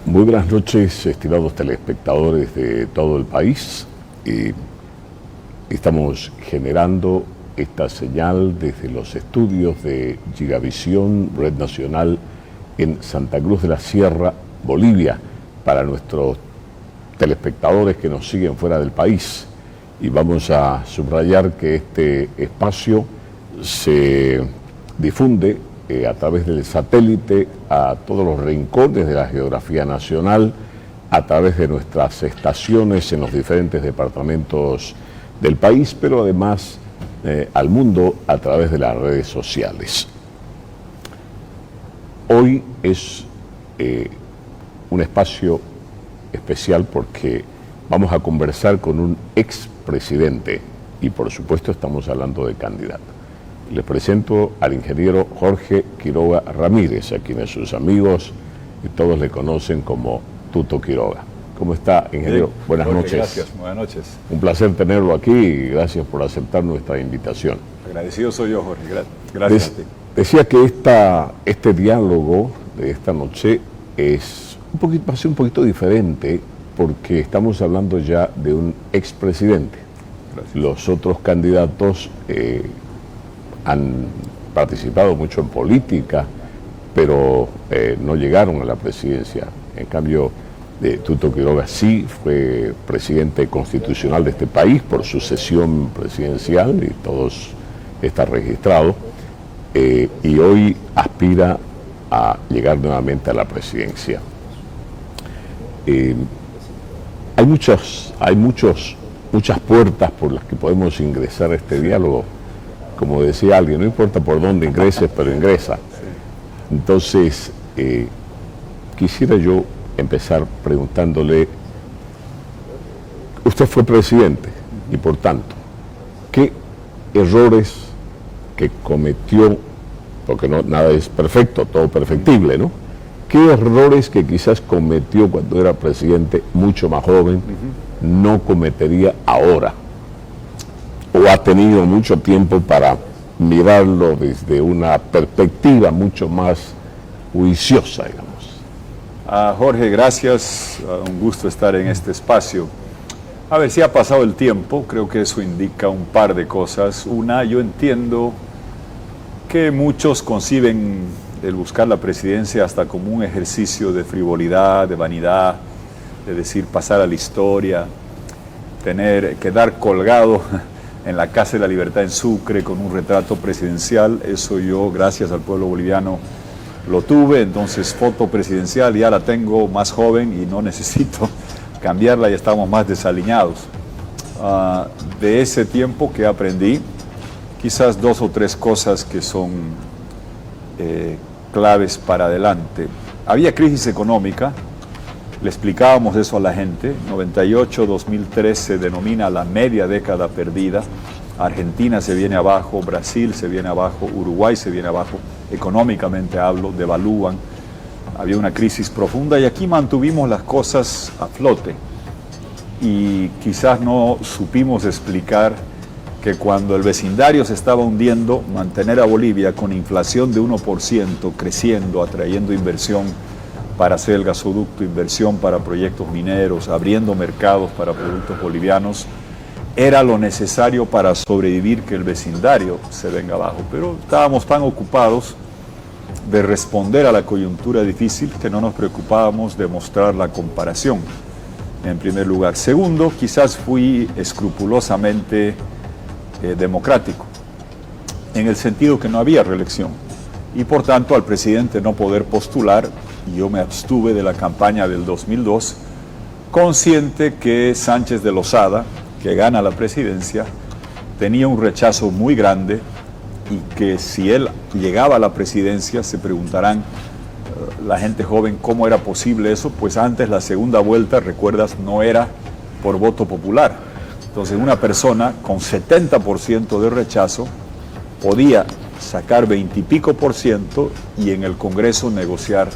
Muy buenas noches, estimados telespectadores de todo el país. Estamos generando esta señal desde los estudios de Gigavisión, Red Nacional, en Santa Cruz de la Sierra, Bolivia, para nuestros telespectadores que nos siguen fuera del país. Y vamos a subrayar que este espacio se difunde a través del satélite a todos los rincones de la geografía nacional, a través de nuestras estaciones en los diferentes departamentos del país, pero además al mundo a través de las redes sociales. Hoy es un espacio especial porque vamos a conversar con un expresidente y por supuesto estamos hablando de candidato. Les presento al ingeniero Jorge Quiroga Ramírez, a quienes sus amigos y todos le conocen como Tuto Quiroga. ¿Cómo está, ingeniero? Bien, buenas Jorge, noches. Gracias, buenas noches. Un placer tenerlo aquí y gracias por aceptar nuestra invitación. Agradecido soy yo, Jorge. Gracias a ti. Decía que este diálogo de esta noche va a ser un poquito diferente porque estamos hablando ya de un expresidente. Gracias. Los otros candidatos han participado mucho en política, pero no llegaron a la presidencia. En cambio, Tuto Quiroga sí fue presidente constitucional de este país por sucesión presidencial y todos está registrado, y hoy aspira a llegar nuevamente a la presidencia. Hay muchas puertas por las que podemos ingresar a este diálogo. Como decía alguien, no importa por dónde ingreses, pero ingresa. Entonces, quisiera yo empezar preguntándole, usted fue presidente y por tanto, ¿qué errores que cometió, porque nada es perfecto, todo perfectible, ¿no? ¿Qué errores que quizás cometió cuando era presidente, mucho más joven, no cometería ahora? ¿O ha tenido mucho tiempo para mirarlo desde una perspectiva mucho más juiciosa, digamos? Jorge, gracias. Un gusto estar en este espacio. A ver, si ha pasado el tiempo, creo que eso indica un par de cosas. Una, yo entiendo que muchos conciben el buscar la presidencia hasta como un ejercicio de frivolidad, de vanidad, de decir pasar a la historia, quedar colgado en la Casa de la Libertad en Sucre con un retrato presidencial. Eso yo, gracias al pueblo boliviano, lo tuve. Entonces, foto presidencial ya la tengo más joven y no necesito cambiarla, ya estamos más desaliñados. De ese tiempo que aprendí, quizás 2 o 3 cosas que son claves para adelante. Había crisis económica, le explicábamos eso a la gente. 98-2003 se denomina la media década perdida. Argentina se viene abajo, Brasil se viene abajo, Uruguay se viene abajo, económicamente hablo, devalúan. Había una crisis profunda y aquí mantuvimos las cosas a flote. Y quizás no supimos explicar que cuando el vecindario se estaba hundiendo, mantener a Bolivia con inflación de 1%, creciendo, atrayendo inversión para hacer el gasoducto, inversión para proyectos mineros, abriendo mercados para productos bolivianos, era lo necesario para sobrevivir que el vecindario se venga abajo. Pero estábamos tan ocupados de responder a la coyuntura difícil que no nos preocupábamos de mostrar la comparación, en primer lugar. Segundo, quizás fui escrupulosamente democrático, en el sentido que no había reelección. Y por tanto, al presidente no poder postular, yo me abstuve de la campaña del 2002, consciente que Sánchez de Lozada, que gana la presidencia, tenía un rechazo muy grande y que si él llegaba a la presidencia, se preguntarán la gente joven cómo era posible eso, pues antes la segunda vuelta, recuerdas, no era por voto popular. Entonces una persona con 70% de rechazo podía sacar 20 y pico % y en el Congreso negociar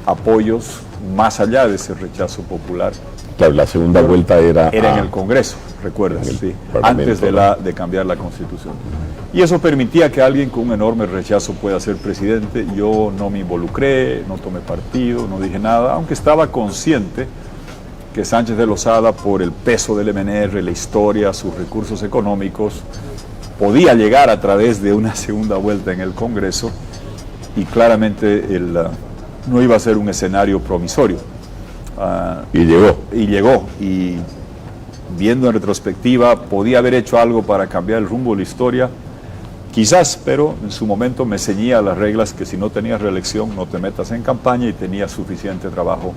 apoyos más allá de ese rechazo popular. Claro, la segunda vuelta era en el Congreso, recuerdas, sí, antes de cambiar la Constitución. Y eso permitía que alguien con un enorme rechazo pueda ser presidente. Yo no me involucré, no tomé partido, no dije nada, aunque estaba consciente que Sánchez de Lozada, por el peso del MNR, la historia, sus recursos económicos, podía llegar a través de una segunda vuelta en el Congreso, y claramente no iba a ser un escenario promisorio. Y llegó. Y viendo en retrospectiva, podía haber hecho algo para cambiar el rumbo de la historia, quizás, pero en su momento me ceñía a las reglas que si no tenías reelección no te metas en campaña, y tenía suficiente trabajo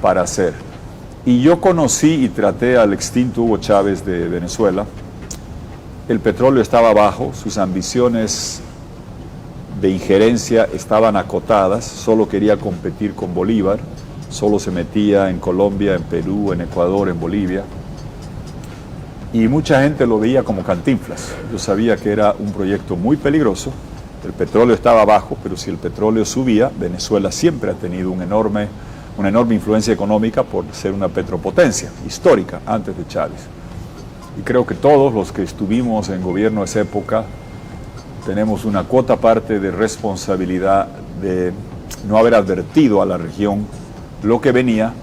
para hacer. Y yo conocí y traté al extinto Hugo Chávez de Venezuela. El petróleo estaba bajo, sus ambiciones de injerencia estaban acotadas, solo quería competir con Bolívar, solo se metía en Colombia, en Perú, en Ecuador, en Bolivia. Y mucha gente lo veía como Cantinflas. Yo sabía que era un proyecto muy peligroso. El petróleo estaba bajo, pero si el petróleo subía, Venezuela siempre ha tenido una enorme influencia económica por ser una petropotencia histórica antes de Chávez. Y creo que todos los que estuvimos en gobierno de esa época tenemos una cuota parte de responsabilidad de no haber advertido a la región lo que venía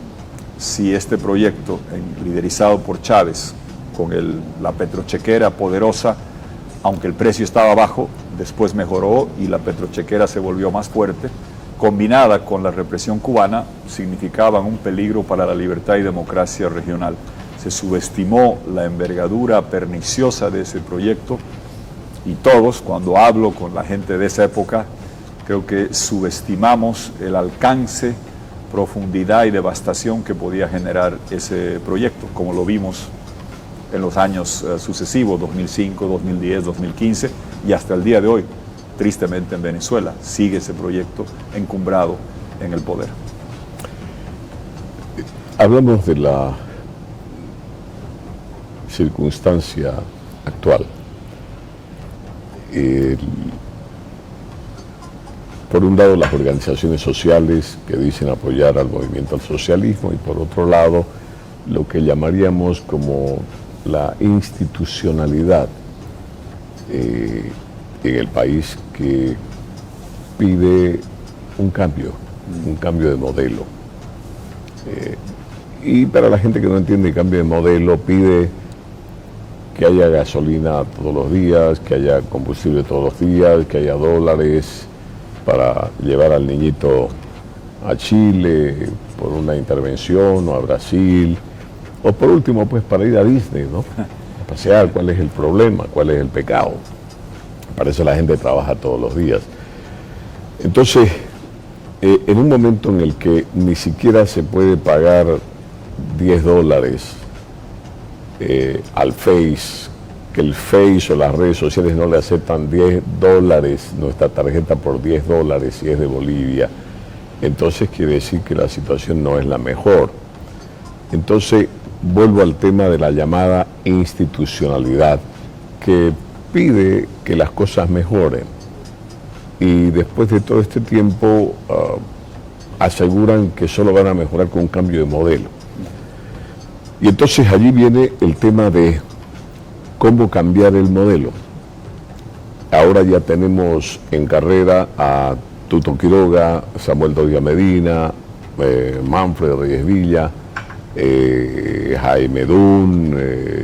si este proyecto, liderizado por Chávez, con la petrochequera poderosa, aunque el precio estaba bajo, después mejoró y la petrochequera se volvió más fuerte, combinada con la represión cubana, significaban un peligro para la libertad y democracia regional. Se subestimó la envergadura perniciosa de ese proyecto, y todos, cuando hablo con la gente de esa época, creo que subestimamos el alcance, profundidad y devastación que podía generar ese proyecto, como lo vimos en los años sucesivos, 2005, 2010, 2015, y hasta el día de hoy. Tristemente en Venezuela sigue ese proyecto encumbrado en el poder. Hablamos de la circunstancia actual. Por un lado, las organizaciones sociales que dicen apoyar al movimiento al socialismo, y por otro lado, lo que llamaríamos como la institucionalidad en el país, que pide un cambio de modelo. Y para la gente que no entiende el cambio de modelo, pide que haya gasolina todos los días, que haya combustible todos los días, que haya dólares para llevar al niñito a Chile por una intervención, o a Brasil, o por último, pues para ir a Disney, ¿no? A pasear. ¿Cuál es el problema? ¿Cuál es el pecado? Para eso la gente trabaja todos los días. Entonces, en un momento en el que ni siquiera se puede pagar $10 al Face, que el Face o las redes sociales no le aceptan $10 nuestra tarjeta por $10 si es de Bolivia, entonces quiere decir que la situación no es la mejor. Entonces vuelvo al tema de la llamada institucionalidad, que pide que las cosas mejoren, y después de todo este tiempo aseguran que solo van a mejorar con un cambio de modelo. Y entonces allí viene el tema de cómo cambiar el modelo. Ahora ya tenemos en carrera a Tuto Quiroga, Samuel Doria Medina, Manfred Reyes Villa, Jaime Dun,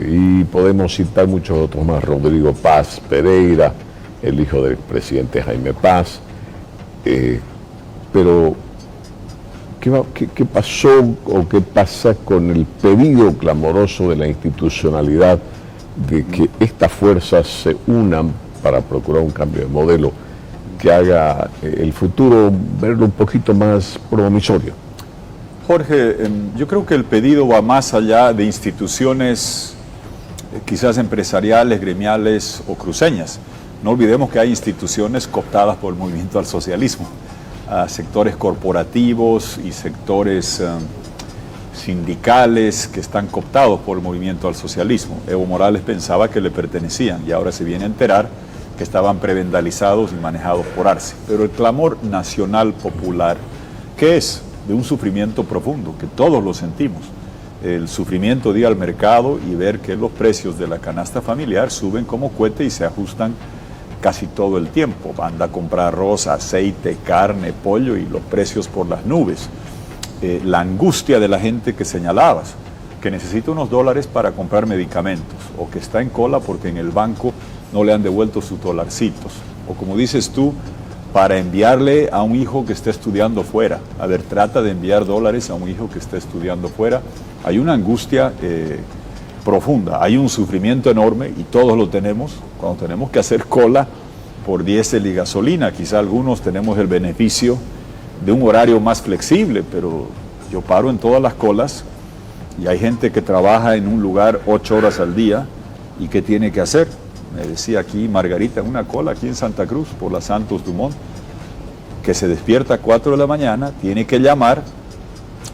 y podemos citar muchos otros más, Rodrigo Paz Pereira, el hijo del presidente Jaime Paz. Pero ¿qué pasó o qué pasa con el pedido clamoroso de la institucionalidad de que estas fuerzas se unan para procurar un cambio de modelo que haga el futuro verlo un poquito más promisorio? Jorge, yo creo que el pedido va más allá de instituciones quizás empresariales, gremiales o cruceñas. No olvidemos que hay instituciones cooptadas por el movimiento al socialismo, sectores corporativos y sectores sindicales que están cooptados por el movimiento al socialismo. Evo Morales pensaba que le pertenecían y ahora se viene a enterar que estaban prebendalizados y manejados por Arce. Pero el clamor nacional popular, ¿qué es? De un sufrimiento profundo, que todos lo sentimos. el sufrimiento de ir al mercado y ver que los precios de la canasta familiar suben como cohete y se ajustan casi todo el tiempo. Anda a comprar arroz, aceite, carne, pollo y los precios por las nubes. La angustia de la gente que señalabas, que necesita unos dólares para comprar medicamentos, o que está en cola porque en el banco no le han devuelto sus dolarcitos, o como dices tú, para enviarle a un hijo que está estudiando fuera. A ver, trata de enviar dólares a un hijo que está estudiando fuera. Hay una angustia profunda, hay un sufrimiento enorme y todos lo tenemos cuando tenemos que hacer cola por diésel y gasolina. Quizá algunos tenemos el beneficio de un horario más flexible, pero yo paro en todas las colas y hay gente que trabaja en un lugar 8 horas al día y ¿qué tiene que hacer? Me decía aquí Margarita en una cola aquí en Santa Cruz por la Santos Dumont, que se despierta a 4 de la mañana, tiene que llamar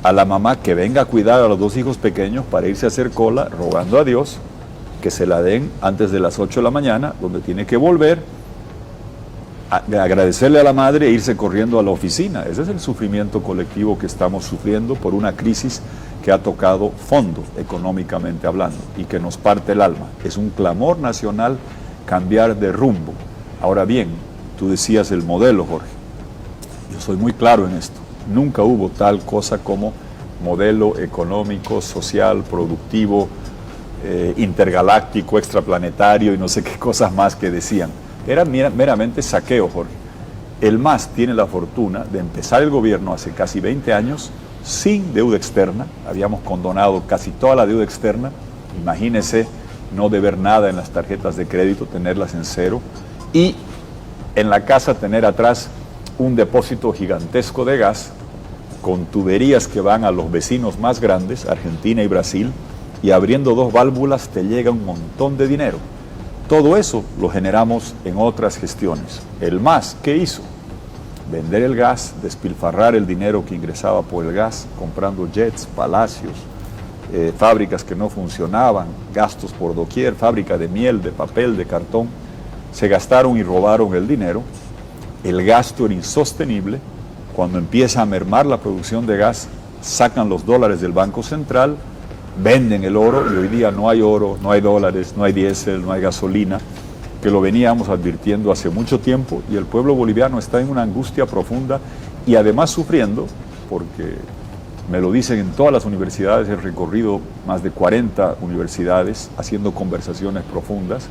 a la mamá que venga a cuidar a los 2 hijos pequeños para irse a hacer cola, rogando a Dios que se la den antes de las 8 de la mañana, donde tiene que volver, agradecerle a la madre e irse corriendo a la oficina. Ese es el sufrimiento colectivo que estamos sufriendo por una crisis que ha tocado fondo económicamente hablando y que nos parte el alma. Es un clamor nacional cambiar de rumbo. Ahora bien, tú decías el modelo, Jorge. Yo soy muy claro en esto. Nunca hubo tal cosa como modelo económico, social, productivo, intergaláctico, extraplanetario y no sé qué cosas más que decían. Era meramente saqueo, Jorge. El MAS tiene la fortuna de empezar el gobierno hace casi 20 años sin deuda externa. Habíamos condonado casi toda la deuda externa. Imagínese no deber nada en las tarjetas de crédito, tenerlas en cero. Y en la casa tener atrás un depósito gigantesco de gas con tuberías que van a los vecinos más grandes, Argentina y Brasil, y abriendo 2 válvulas te llega un montón de dinero. Todo eso lo generamos en otras gestiones. El MAS, ¿qué hizo? Vender el gas, despilfarrar el dinero que ingresaba por el gas, comprando jets, palacios, fábricas que no funcionaban, gastos por doquier, fábrica de miel, de papel, de cartón. Se gastaron y robaron el dinero. El gasto era insostenible. Cuando empieza a mermar la producción de gas, sacan los dólares del Banco Central, venden el oro y hoy día no hay oro, no hay dólares, no hay diésel, no hay gasolina, que lo veníamos advirtiendo hace mucho tiempo y el pueblo boliviano está en una angustia profunda y además sufriendo, porque me lo dicen en todas las universidades, he recorrido más de 40 universidades haciendo conversaciones profundas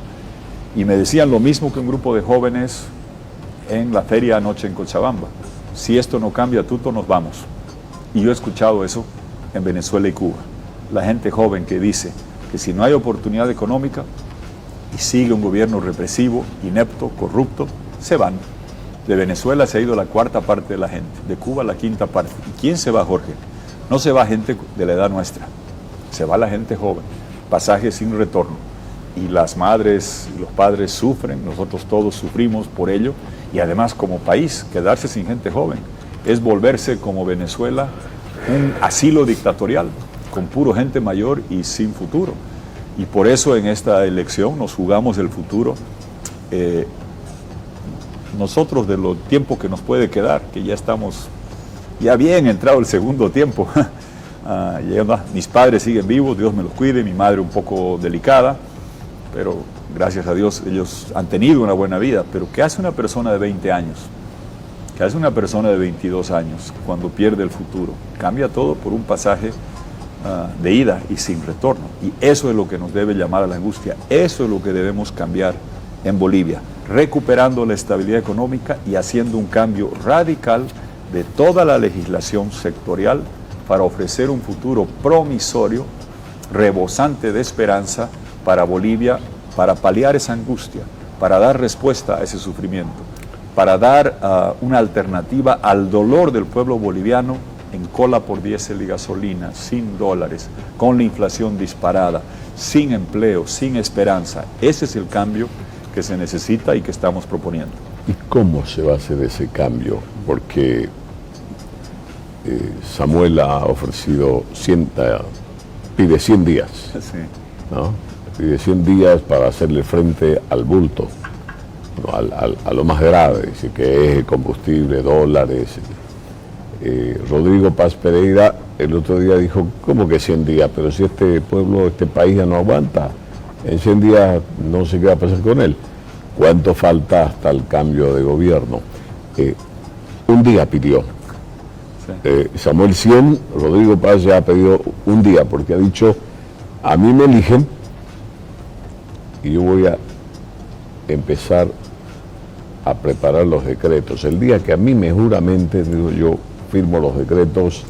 y me decían lo mismo que un grupo de jóvenes en la feria anoche en Cochabamba: si esto no cambia, tuto, nos vamos. Y yo he escuchado eso en Venezuela y Cuba. La gente joven que dice que si no hay oportunidad económica y sigue un gobierno represivo, inepto, corrupto, se van. De Venezuela se ha ido la 1/4 parte de la gente, de Cuba la 1/5 parte. ¿Y quién se va, Jorge? No se va gente de la edad nuestra, se va la gente joven, pasajes sin retorno. Y las madres y los padres sufren, nosotros todos sufrimos por ello, y además como país, quedarse sin gente joven es volverse como Venezuela un asilo dictatorial, con puro gente mayor y sin futuro. Y por eso en esta elección nos jugamos el futuro. Nosotros de los tiempos que nos puede quedar, que ya estamos, ya bien entrado el segundo tiempo, mis padres siguen vivos, Dios me los cuide, mi madre un poco delicada, pero gracias a Dios ellos han tenido una buena vida. Pero ¿qué hace una persona de 20 años? ¿Qué hace una persona de 22 años cuando pierde el futuro? Cambia todo por un pasaje de ida y sin retorno. Y eso es lo que nos debe llamar a la angustia. Eso es lo que debemos cambiar en Bolivia, recuperando la estabilidad económica y haciendo un cambio radical de toda la legislación sectorial para ofrecer un futuro promisorio, rebosante de esperanza para Bolivia, para paliar esa angustia, para dar respuesta a ese sufrimiento, para dar una alternativa al dolor del pueblo boliviano en cola por diésel y gasolina, sin dólares, con la inflación disparada, sin empleo, sin esperanza. Ese es el cambio que se necesita y que estamos proponiendo. ¿Y cómo se va a hacer ese cambio? Porque Samuel ha ofrecido pide 100 días, Sí. ¿no? Pide 100 días para hacerle frente al bulto, ¿no? a lo más grave, dice que es el combustible, dólares. Rodrigo Paz Pereira el otro día dijo, ¿cómo que 100 días? Pero si este pueblo, este país ya no aguanta, en 100 días no sé qué va a pasar con él. ¿Cuánto falta hasta el cambio de gobierno? Un día pidió. Samuel 100, Rodrigo Paz ya ha pedido un día, porque ha dicho, a mí me eligen y yo voy a empezar a preparar los decretos. El día que a mí me juramente, digo yo, firmo los decretos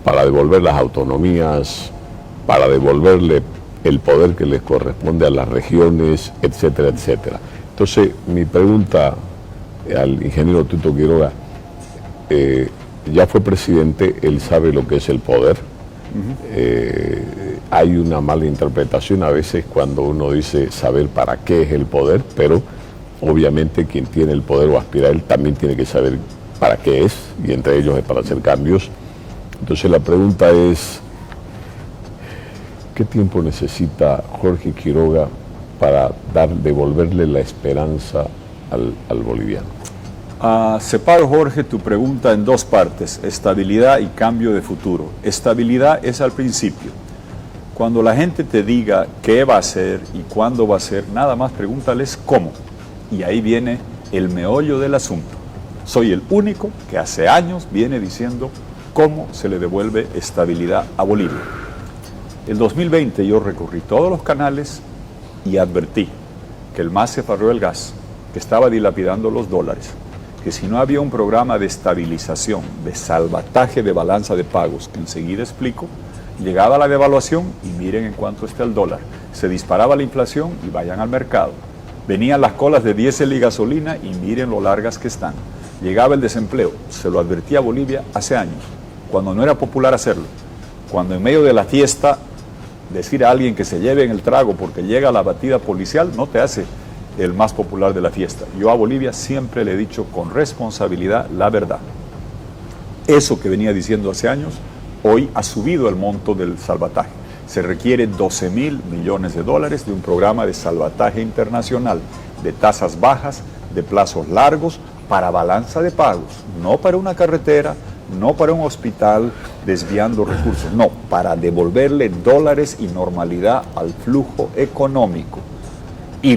para devolver las autonomías, para devolverle el poder que les corresponde a las regiones, etcétera, etcétera. Entonces, mi pregunta al ingeniero Tuto Quiroga, ya fue presidente, él sabe lo que es el poder. Hay una mala interpretación a veces cuando uno dice saber para qué es el poder, pero obviamente quien tiene el poder o aspira a él también tiene que saber para qué es, y entre ellos es para hacer cambios. Entonces la pregunta es, ¿qué tiempo necesita Jorge Quiroga para devolverle la esperanza al boliviano? Separo, Jorge, tu pregunta en dos partes, estabilidad y cambio de futuro. Estabilidad es al principio. Cuando la gente te diga qué va a hacer y cuándo va a hacer, nada más pregúntales cómo. Y ahí viene el meollo del asunto. Soy el único que hace años viene diciendo cómo se le devuelve estabilidad a Bolivia. El 2020 yo recorrí todos los canales y advertí que el MAS se farreó el gas, que estaba dilapidando los dólares, que si no había un programa de estabilización, de salvataje de balanza de pagos, que enseguida explico, llegaba la devaluación y miren en cuánto está el dólar. Se disparaba la inflación y vayan al mercado. Venían las colas de diésel y gasolina y miren lo largas que están. Llegaba el desempleo, se lo advertía a Bolivia hace años, cuando no era popular hacerlo. Cuando en medio de la fiesta decir a alguien que se lleve en el trago porque llega la batida policial no te hace el más popular de la fiesta. Yo a Bolivia siempre le he dicho con responsabilidad la verdad. Eso que venía diciendo hace años, hoy ha subido el monto del salvataje. Se requiere 12.000 millones de dólares de un programa de salvataje internacional, de tasas bajas, de plazos largos, para balanza de pagos, no para una carretera, no para un hospital desviando recursos, no, para devolverle dólares y normalidad al flujo económico y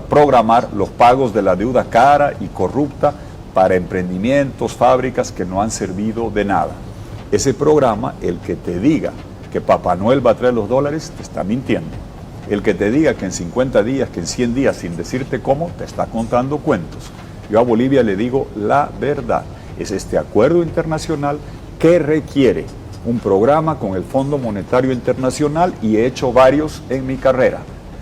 programar los pagos de la deuda cara y corrupta para emprendimientos, fábricas que no han servido de nada. Ese programa, el que te diga que Papá Noel va a traer los dólares, te está mintiendo. El que te diga que en 50 días, que en 100 días, sin decirte cómo, te está contando cuentos. Yo a Bolivia le digo la verdad. Es este acuerdo internacional que requiere un programa con el Fondo Monetario Internacional y he hecho varios en mi carrera.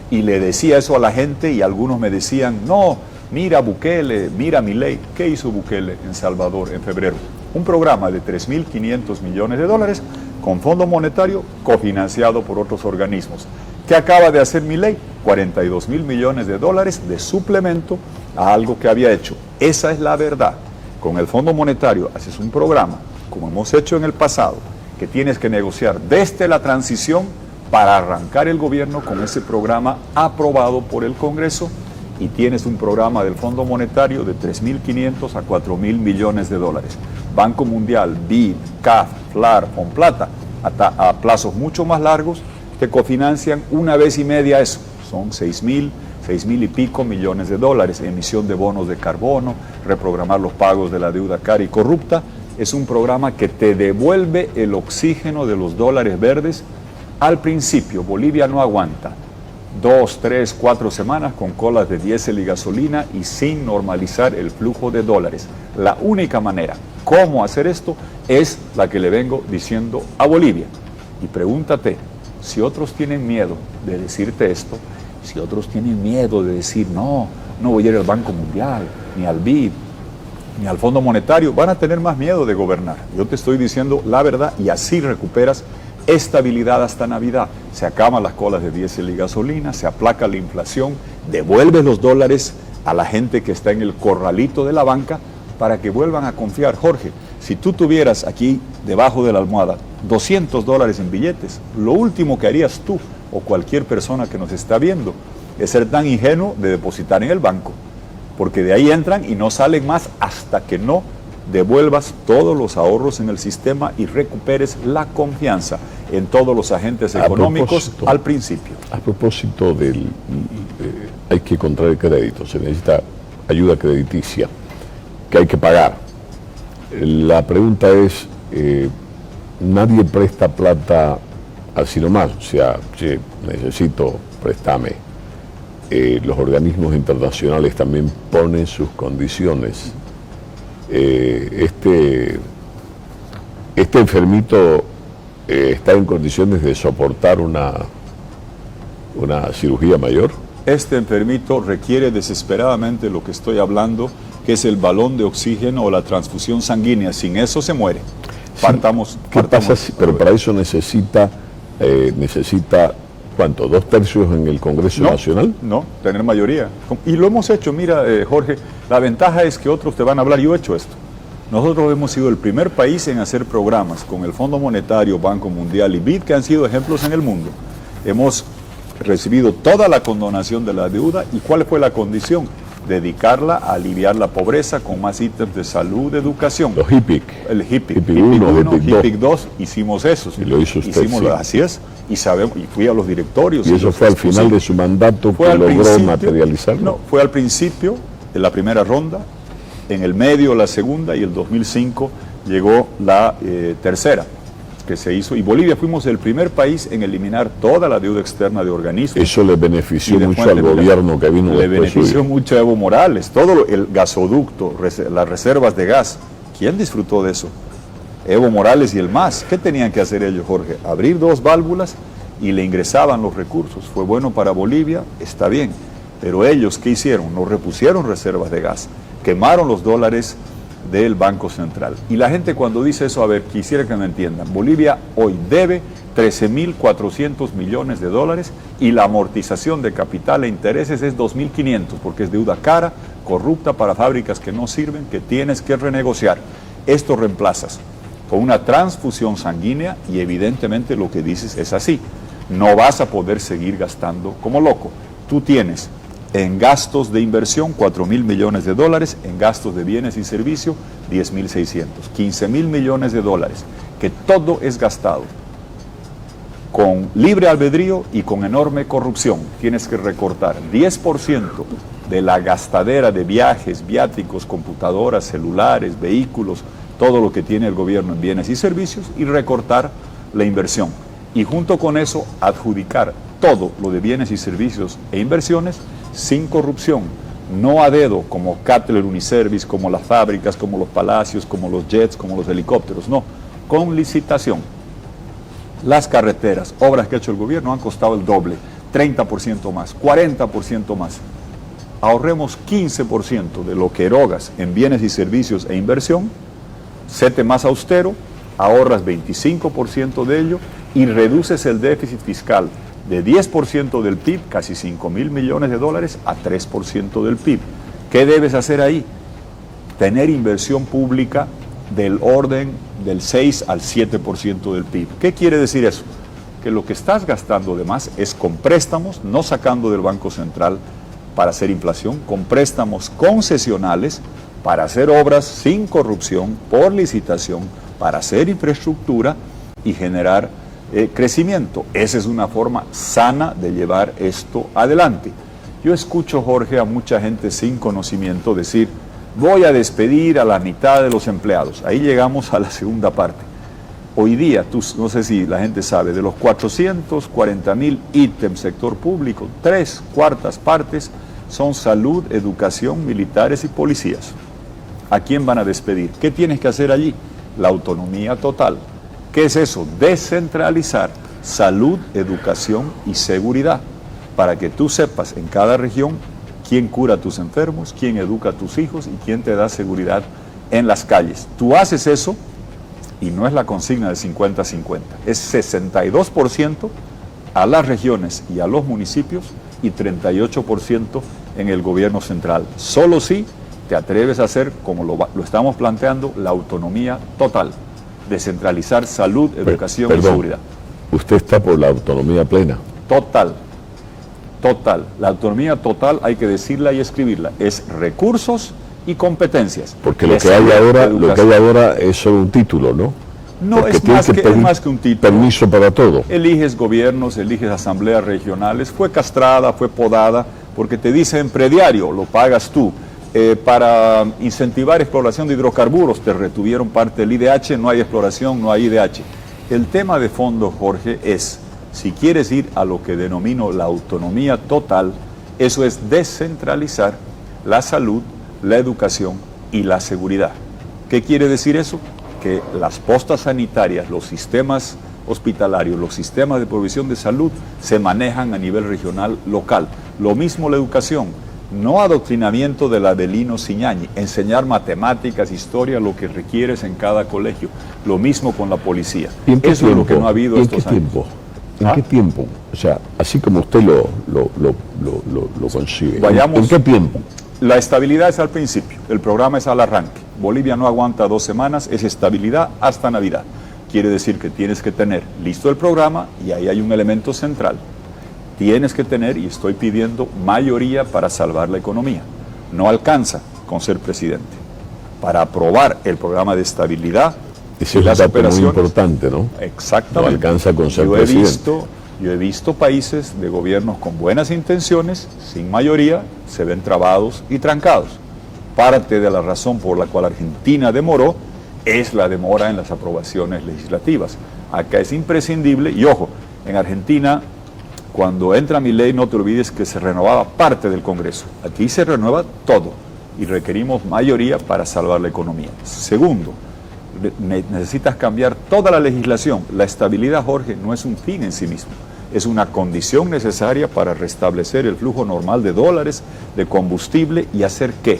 Y le decía eso a la gente y algunos me decían, no, mira Bukele, mira Milei. ¿Qué hizo Bukele en Salvador en febrero? Un programa de 3.500 millones de dólares con Fondo Monetario cofinanciado por otros organismos. ¿Qué acaba de hacer Milei? 42.000 millones de dólares de suplemento a algo que había hecho. Esa es la verdad. Con el Fondo Monetario haces un programa, como hemos hecho en el pasado, que tienes que negociar desde la transición para arrancar el gobierno con ese programa aprobado por el Congreso y tienes un programa del Fondo Monetario de 3.500 a 4.000 millones de dólares. Banco Mundial, BID, CAF, FLAR, Fonplata, a plazos mucho más largos, te cofinancian una vez y media eso. Son 6.000 y pico millones de dólares, emisión de bonos de carbono, reprogramar los pagos de la deuda cara y corrupta. Es un programa que te devuelve el oxígeno de los dólares verdes. Al principio, Bolivia no aguanta 2, 3, 4 semanas con colas de diésel y gasolina y sin normalizar el flujo de dólares. La única manera, cómo hacer esto, es la que le vengo diciendo a Bolivia. Y pregúntate, si otros tienen miedo de decirte esto, si otros tienen miedo de decir, no voy a ir al Banco Mundial, ni al BID, ni al Fondo Monetario, van a tener más miedo de gobernar. Yo te estoy diciendo la verdad y así recuperas estabilidad hasta Navidad. Se acaban las colas de diésel y gasolina, se aplaca la inflación, devuelves los dólares a la gente que está en el corralito de la banca para que vuelvan a confiar. Jorge, si tú tuvieras aquí debajo de la almohada $200 en billetes, lo último que harías tú o cualquier persona que nos está viendo es ser tan ingenuo de depositar en el banco, porque de ahí entran y no salen más hasta que no devuelvas todos los ahorros en el sistema y recuperes la confianza en todos los agentes económicos al principio. A propósito del... hay que contraer crédito, se necesita ayuda crediticia, que hay que pagar. La pregunta es, nadie presta plata así nomás, o sea, che, necesito, préstame. Los organismos internacionales también ponen sus condiciones. Este enfermito está en condiciones de soportar una cirugía mayor. Este enfermito requiere desesperadamente lo que estoy hablando, que es el balón de oxígeno o la transfusión sanguínea. Sin eso se muere. Partamos. ¿Qué pasa si, pero para eso necesita ¿cuánto? ¿2/3 en el Congreso Nacional? No, tener mayoría. Y lo hemos hecho. Mira, Jorge, la ventaja es que otros te van a hablar. Yo he hecho esto. Nosotros hemos sido el primer país en hacer programas con el Fondo Monetario, Banco Mundial y BID, que han sido ejemplos en el mundo. Hemos recibido toda la condonación de la deuda. ¿Y cuál fue la condición? Dedicarla a aliviar la pobreza con más ítems de salud, de educación. Los HIPIC. El HIPIC 1, HIPIC 2, hicimos eso. Y lo hizo usted, sí. Así es, y sabemos, y fui a los directorios. ¿Y eso fue al final de su mandato que logró materializarlo? No, fue al principio, en la primera ronda, en el medio la segunda, y el 2005 llegó la tercera que se hizo, y Bolivia fuimos el primer país en eliminar toda la deuda externa de organismos. Eso le benefició mucho al gobierno que vino después. Le benefició mucho a Evo Morales, todo el gasoducto, las reservas de gas. ¿Quién disfrutó de eso? Evo Morales y el MAS. ¿Qué tenían que hacer ellos, Jorge? Abrir 2 válvulas y le ingresaban los recursos. Fue bueno para Bolivia, está bien. Pero ellos, ¿qué hicieron? No repusieron reservas de gas, quemaron los dólares del Banco Central. Y la gente cuando dice eso, a ver, quisiera que me entiendan, Bolivia hoy debe 13.400 millones de dólares y la amortización de capital e intereses es 2.500, porque es deuda cara, corrupta para fábricas que no sirven, que tienes que renegociar. Esto reemplazas con una transfusión sanguínea y evidentemente lo que dices es así. No vas a poder seguir gastando como loco. Tú tienes en gastos de inversión 4.000 millones de dólares, en gastos de bienes y servicios 10.600, 15.000 millones de dólares, que todo es gastado con libre albedrío y con enorme corrupción. Tienes que recortar 10% de la gastadera de viajes, viáticos, computadoras, celulares, vehículos, todo lo que tiene el gobierno en bienes y servicios, y recortar la inversión. Y junto con eso adjudicar todo lo de bienes y servicios e inversiones sin corrupción, no a dedo como Cattler Uniservice, como las fábricas, como los palacios, como los jets, como los helicópteros, no, con licitación. Las carreteras, obras que ha hecho el gobierno han costado el doble, 30% más, 40% más. Ahorremos 15% de lo que erogas en bienes y servicios e inversión, séte más austero, ahorras 25% de ello y reduces el déficit fiscal de 10% del PIB, casi 5.000 millones de dólares, a 3% del PIB. ¿Qué debes hacer ahí? Tener inversión pública del orden del 6 al 7% del PIB. ¿Qué quiere decir eso? Que lo que estás gastando de más es con préstamos, no sacando del Banco Central para hacer inflación, con préstamos concesionales para hacer obras sin corrupción, por licitación, para hacer infraestructura y generar crecimiento. Esa es una forma sana de llevar esto adelante. Yo escucho, Jorge, a mucha gente sin conocimiento decir, voy a despedir a la mitad de los empleados. Ahí llegamos a la segunda parte. Hoy día, no sé si la gente sabe, de los 440.000 ítems sector público, 3/4 partes son salud, educación, militares y policías. ¿A quién van a despedir? ¿Qué tienes que hacer allí? La autonomía total. ¿Qué es eso? Descentralizar salud, educación y seguridad, para que tú sepas en cada región quién cura a tus enfermos, quién educa a tus hijos y quién te da seguridad en las calles. Tú haces eso y no es la consigna de 50-50, es 62% a las regiones y a los municipios y 38% en el gobierno central. Solo si te atreves a hacer, como lo estamos planteando, la autonomía total. Descentralizar salud, educación y seguridad. ¿Usted está por la autonomía plena? Total. La autonomía total hay que decirla y escribirla. Es recursos y competencias. Porque lo que hay ahora es solo un título, ¿no? No, porque es más que un título. Permiso para todo. Eliges gobiernos, eliges asambleas regionales, fue castrada, fue podada, porque te dicen prediario, lo pagas tú. Para incentivar exploración de hidrocarburos, te retuvieron parte del IDH, no hay exploración, no hay IDH. El tema de fondo, Jorge, es, si quieres ir a lo que denomino la autonomía total, eso es descentralizar la salud, la educación y la seguridad. ¿Qué quiere decir eso? Que las postas sanitarias, los sistemas hospitalarios, los sistemas de provisión de salud se manejan a nivel regional, local. Lo mismo la educación. No adoctrinamiento del Adelino Ciñañi, enseñar matemáticas, historia, lo que requieres en cada colegio. Lo mismo con la policía. Eso es lo que no ha habido estos años. ¿En qué tiempo? O sea, así como usted lo concibe. ¿En qué tiempo? La estabilidad es al principio, el programa es al arranque. Bolivia no aguanta 2 semanas, es estabilidad hasta Navidad. Quiere decir que tienes que tener listo el programa y ahí hay un elemento central. Tienes que tener, y estoy pidiendo, mayoría para salvar la economía. No alcanza con ser presidente. Para aprobar el programa de estabilidad y las operaciones. Muy importante, ¿no? Exactamente. No alcanza con ser presidente. Yo he visto países de gobiernos con buenas intenciones, sin mayoría, se ven trabados y trancados. Parte de la razón por la cual Argentina demoró es la demora en las aprobaciones legislativas. Acá es imprescindible, y ojo, en Argentina, cuando entra Milei, no te olvides que se renovaba parte del Congreso. Aquí se renueva todo y requerimos mayoría para salvar la economía. Segundo, necesitas cambiar toda la legislación. La estabilidad, Jorge, no es un fin en sí mismo. Es una condición necesaria para restablecer el flujo normal de dólares, de combustible y hacer que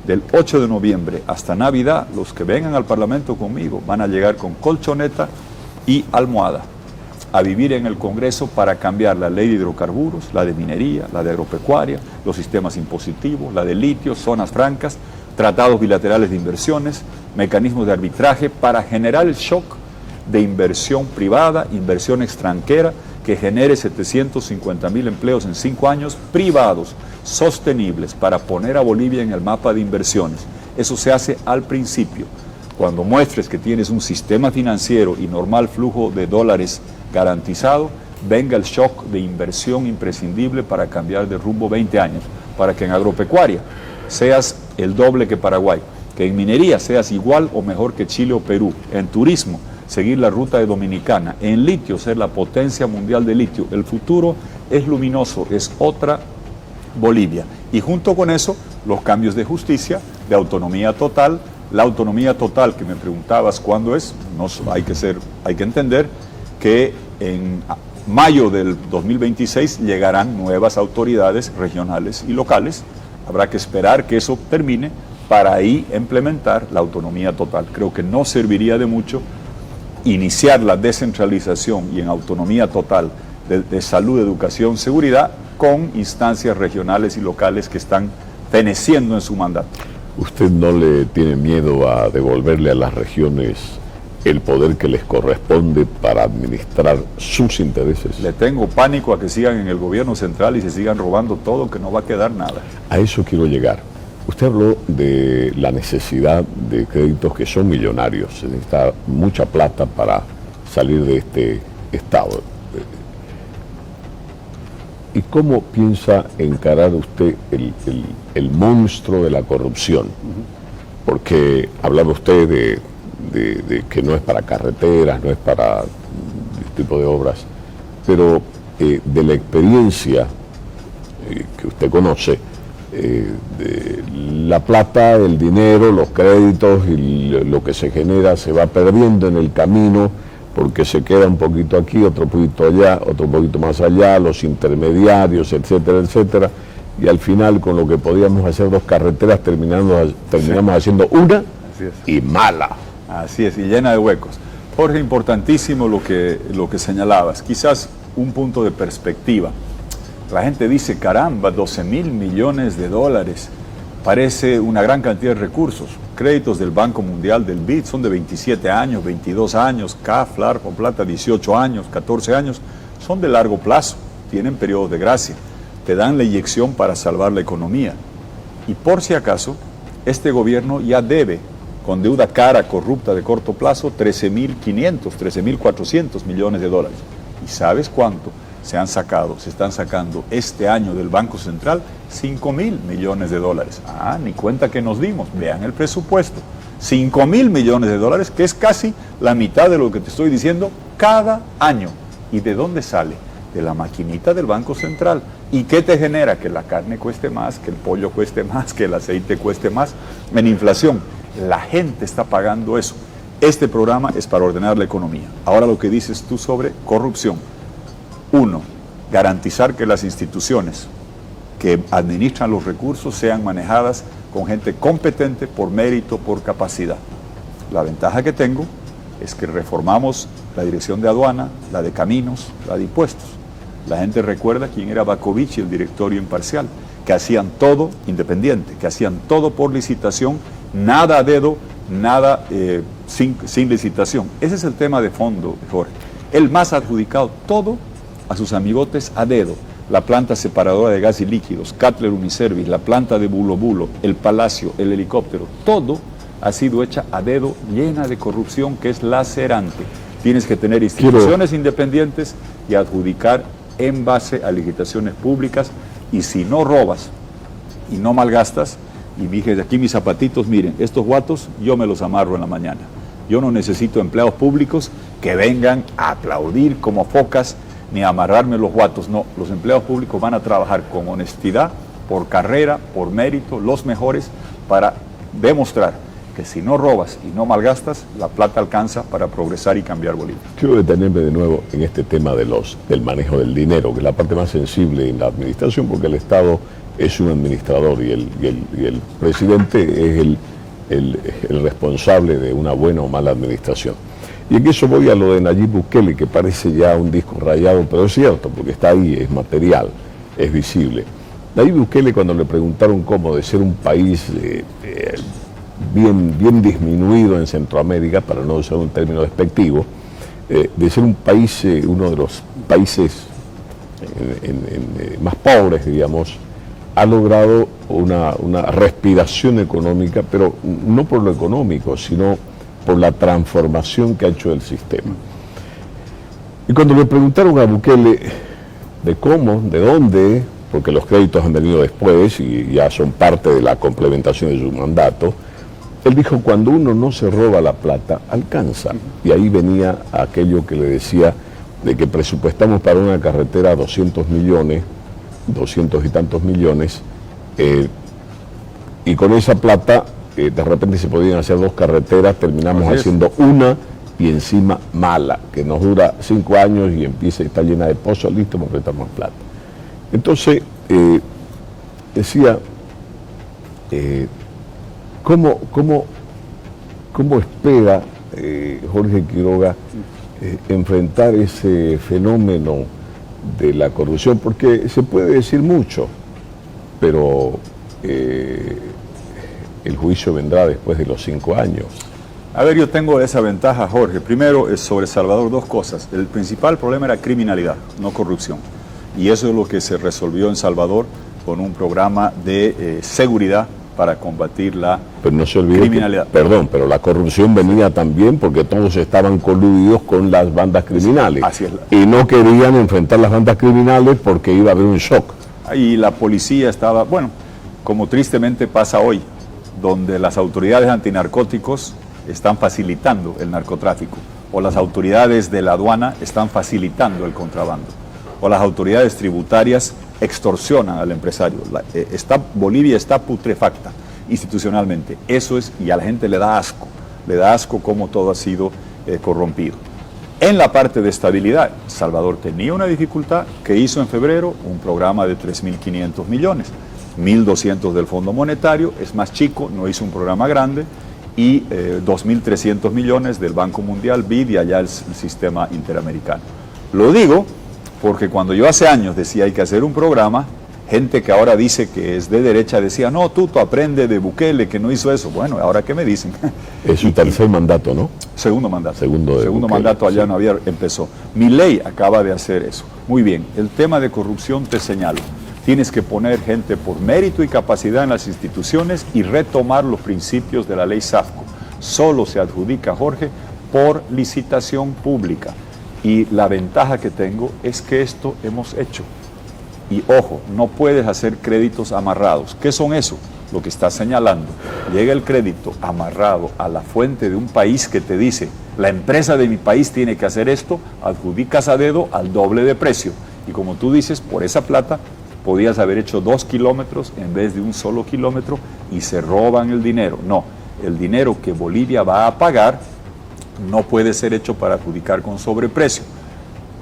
del 8 de noviembre hasta Navidad, los que vengan al Parlamento conmigo van a llegar con colchoneta y almohada a vivir en el Congreso para cambiar la ley de hidrocarburos, la de minería, la de agropecuaria, los sistemas impositivos, la de litio, zonas francas, tratados bilaterales de inversiones, mecanismos de arbitraje para generar el shock de inversión privada, inversión extranjera, que genere 750,000 empleos en 5 años, privados, sostenibles, para poner a Bolivia en el mapa de inversiones. Eso se hace al principio. Cuando muestres que tienes un sistema financiero y normal flujo de dólares garantizado, venga el shock de inversión imprescindible para cambiar de rumbo 20 años, para que en agropecuaria seas el doble que Paraguay, que en minería seas igual o mejor que Chile o Perú, en turismo seguir la ruta de Dominicana, en litio ser la potencia mundial de litio. El futuro es luminoso, es otra Bolivia. Y junto con eso, los cambios de justicia, de autonomía total. La autonomía total que me preguntabas cuándo es, no, hay que entender que en mayo del 2026 llegarán nuevas autoridades regionales y locales. Habrá que esperar que eso termine para ahí implementar la autonomía total. Creo que no serviría de mucho iniciar la descentralización y en autonomía total de salud, educación, seguridad, con instancias regionales y locales que están feneciendo en su mandato. ¿Usted no le tiene miedo a devolverle a las regiones el poder que les corresponde para administrar sus intereses? Le tengo pánico a que sigan en el gobierno central y se sigan robando todo, que no va a quedar nada. A eso quiero llegar. Usted habló de la necesidad de créditos que son millonarios. Se necesita mucha plata para salir de este estado. ¿Y cómo piensa encarar usted el monstruo de la corrupción? Porque hablaba usted de que no es para carreteras, no es para este tipo de obras, pero de la experiencia que usted conoce, de la plata, el dinero, los créditos y lo que se genera se va perdiendo en el camino, porque se queda un poquito aquí, otro poquito allá, otro poquito más allá, los intermediarios, etcétera, etcétera, y al final con lo que podíamos hacer 2 carreteras terminamos haciendo una y mala. Así es, y llena de huecos. Jorge, importantísimo lo que señalabas, quizás un punto de perspectiva. La gente dice, caramba, 12,000 millones de dólares, parece una gran cantidad de recursos. Créditos del Banco Mundial, del BID, son de 27 años, 22 años, CAF, Largo Plata, 18 años, 14 años, son de largo plazo, tienen periodos de gracia, te dan la inyección para salvar la economía. Y por si acaso, este gobierno ya debe, con deuda cara, corrupta de corto plazo, 13.500, 13.400 millones de dólares. ¿Y sabes cuánto se están sacando este año del Banco Central? 5.000 millones de dólares. Ni cuenta que nos dimos. Vean el presupuesto. 5.000 millones de dólares, que es casi la mitad de lo que te estoy diciendo cada año. ¿Y de dónde sale? De la maquinita del Banco Central. ¿Y qué te genera? Que la carne cueste más, que el pollo cueste más, que el aceite cueste más. En inflación, la gente está pagando eso. Este programa es para ordenar la economía. Ahora lo que dices tú sobre corrupción. 1. Garantizar que las instituciones que administran los recursos sean manejadas con gente competente por mérito, por capacidad. La ventaja que tengo es que reformamos la dirección de aduana, la de caminos, la de impuestos. La gente recuerda quién era Bakovich y el directorio imparcial, que hacían todo independiente, que hacían todo por licitación, nada a dedo, nada sin licitación. Ese es el tema de fondo, Jorge. Él más ha adjudicado todo a sus amigotes a dedo. La planta separadora de gas y líquidos, Cutler Uniservice, la planta de Bulo Bulo, el Palacio, el helicóptero, todo ha sido hecha a dedo, llena de corrupción que es lacerante. Tienes que tener instituciones independientes y adjudicar en base a licitaciones públicas, y si no robas y no malgastas, y dije, aquí mis zapatitos, miren, estos guatos yo me los amarro en la mañana. Yo no necesito empleados públicos que vengan a aplaudir como focas ni a amarrarme los guatos. No, los empleados públicos van a trabajar con honestidad, por carrera, por mérito, los mejores, para demostrar que si no robas y no malgastas, la plata alcanza para progresar y cambiar Bolivia. Quiero detenerme de nuevo en este tema del manejo del dinero, que es la parte más sensible en la administración, porque el Estado es un administrador y el presidente es el responsable de una buena o mala administración. Y en eso voy a lo de Nayib Bukele, que parece ya un disco rayado, pero es cierto, porque está ahí, es material, es visible. Nayib Bukele, cuando le preguntaron cómo de ser un país bien disminuido en Centroamérica, para no usar un término despectivo, de ser un país, uno de los países más pobres, digamos, ha logrado una respiración económica, pero no por lo económico, sino por la transformación que ha hecho el sistema. Y cuando le preguntaron a Bukele de cómo, de dónde, porque los créditos han venido después y ya son parte de la complementación de su mandato, él dijo, cuando uno no se roba la plata, alcanza. Y ahí venía aquello que le decía de que presupuestamos para una carretera 200 millones, 200 y tantos millones, y con esa plata de repente se podían hacer 2 carreteras, terminamos haciendo una y encima mala, que nos dura 5 años y empieza a estar llena de pozos, listo, vamos a prestar más plata. Entonces, decía, ¿cómo espera Jorge Quiroga enfrentar ese fenómeno de la corrupción? Porque se puede decir mucho, pero el juicio vendrá después de los 5 años. A ver, yo tengo esa ventaja, Jorge. Primero, es sobre Salvador 2 cosas. El principal problema era criminalidad, no corrupción. Y eso es lo que se resolvió en Salvador con un programa de seguridad para combatir la pero no se olvide criminalidad. Perdón, pero la corrupción venía también porque todos estaban coludidos con las bandas criminales. Así es. Y no querían enfrentar las bandas criminales porque iba a haber un shock. Y la policía estaba, bueno, como tristemente pasa hoy, donde las autoridades antinarcóticos están facilitando el narcotráfico, o las autoridades de la aduana están facilitando el contrabando, o las autoridades tributarias extorsionan al empresario. Bolivia está putrefacta institucionalmente. Eso es, y a la gente le da asco cómo todo ha sido corrompido. En la parte de estabilidad, Salvador tenía una dificultad que hizo en febrero un programa de 3.500 millones, 1.200 del Fondo Monetario, es más chico, no hizo un programa grande, y 2.300 millones del Banco Mundial, BID, y allá el sistema interamericano. Lo digo porque cuando yo hace años decía hay que hacer un programa, gente que ahora dice que es de derecha decía, no, tú aprende de Bukele que no hizo eso. Bueno, ¿ahora qué me dicen? Es su tercer mandato, ¿no? Segundo mandato. Segundo mandato allá sí. No había, empezó. Milei acaba de hacer eso. Muy bien, el tema de corrupción te señalo. Tienes que poner gente por mérito y capacidad en las instituciones y retomar los principios de la ley SAFCO. Solo se adjudica, Jorge, por licitación pública. Y la ventaja que tengo es que esto hemos hecho. Y ojo, no puedes hacer créditos amarrados. ¿Qué son eso? Lo que estás señalando. Llega el crédito amarrado a la fuente de un país que te dice, la empresa de mi país tiene que hacer esto, adjudicas a dedo al doble de precio. Y como tú dices, por esa plata podías haber hecho 2 kilómetros en vez de un solo kilómetro y se roban el dinero. No, el dinero que Bolivia va a pagar no puede ser hecho para adjudicar con sobreprecio.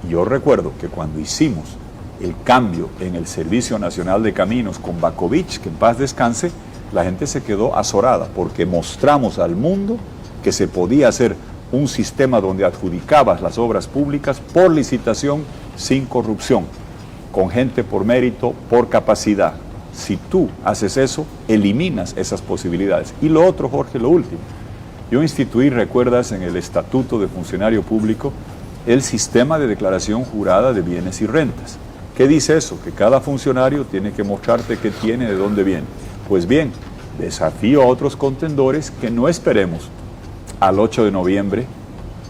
Yo recuerdo que cuando hicimos el cambio en el Servicio Nacional de Caminos con Bakovich, que en paz descanse, la gente se quedó azorada porque mostramos al mundo que se podía hacer un sistema donde adjudicabas las obras públicas por licitación sin corrupción, con gente por mérito, por capacidad. Si tú haces eso, eliminas esas posibilidades. Y lo otro, Jorge, lo último. Yo instituí, recuerdas, en el Estatuto de Funcionario Público, el sistema de declaración jurada de bienes y rentas. ¿Qué dice eso? Que cada funcionario tiene que mostrarte qué tiene, de dónde viene. Pues bien, desafío a otros contendores que no esperemos al 8 de noviembre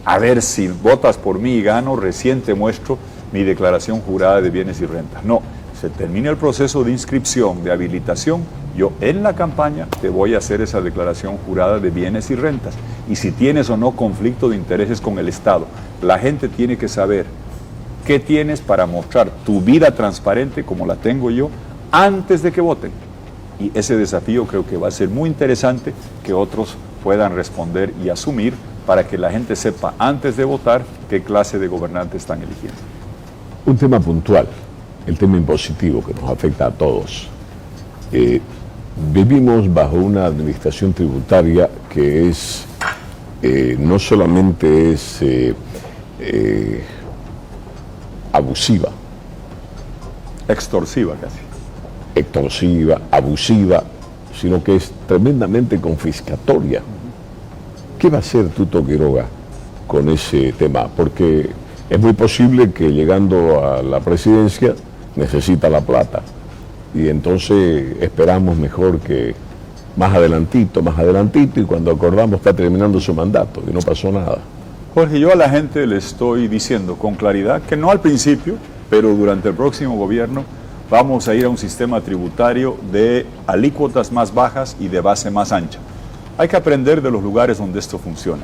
a ver si votas por mí y gano, recién te muestro mi declaración jurada de bienes y rentas. No, se termina el proceso de inscripción, de habilitación, yo en la campaña te voy a hacer esa declaración jurada de bienes y rentas. Y si tienes o no conflicto de intereses con el Estado, la gente tiene que saber qué tienes para mostrar tu vida transparente como la tengo yo antes de que voten. Y ese desafío creo que va a ser muy interesante que otros puedan responder y asumir para que la gente sepa antes de votar qué clase de gobernante están eligiendo. Un tema puntual, el tema impositivo que nos afecta a todos. Vivimos bajo una administración tributaria que es, no solamente es abusiva, extorsiva casi. Extorsiva, abusiva, sino que es tremendamente confiscatoria. ¿Qué va a hacer Tuto Quiroga con ese tema? Porque es muy posible que llegando a la presidencia necesita la plata y entonces esperamos mejor que más adelantito y cuando acordamos está terminando su mandato y no pasó nada. Jorge, yo a la gente le estoy diciendo con claridad que no al principio, pero durante el próximo gobierno vamos a ir a un sistema tributario de alícuotas más bajas y de base más ancha. Hay que aprender de los lugares donde esto funciona.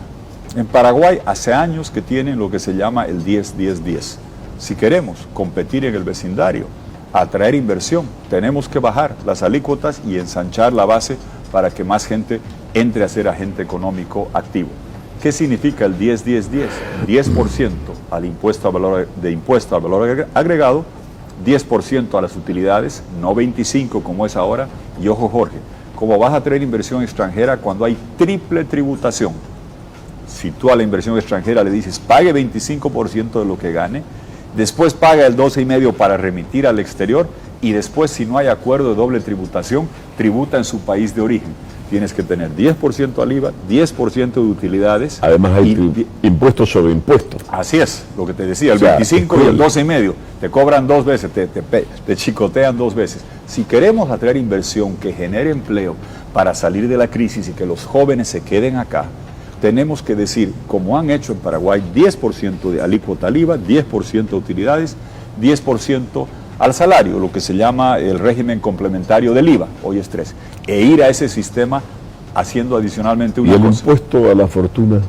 En Paraguay hace años que tienen lo que se llama el 10-10-10. Si queremos competir en el vecindario, atraer inversión, tenemos que bajar las alícuotas y ensanchar la base para que más gente entre a ser agente económico activo. ¿Qué significa el 10-10-10? 10% al impuesto al valor agregado, 10% a las utilidades, no 25% como es ahora. Y ojo, Jorge, ¿cómo vas a atraer inversión extranjera cuando hay triple tributación? Si tú a la inversión extranjera le dices pague 25% de lo que gane, después paga el 12,5% para remitir al exterior y después, si no hay acuerdo de doble tributación, tributa en su país de origen. Tienes que tener 10% al IVA, 10% de utilidades. Además hay impuestos sobre impuestos. Así es, lo que te decía, el 25% y el 12,5%. Te cobran 2 veces, te chicotean 2 veces. Si queremos atraer inversión que genere empleo para salir de la crisis y que los jóvenes se queden acá, tenemos que decir, como han hecho en Paraguay, 10% de alícuota al IVA, 10% de utilidades, 10% al salario, lo que se llama el régimen complementario del IVA, hoy es 3%, e ir a ese sistema haciendo adicionalmente una cosa. ¿Y el cosa. Impuesto a la fortuna?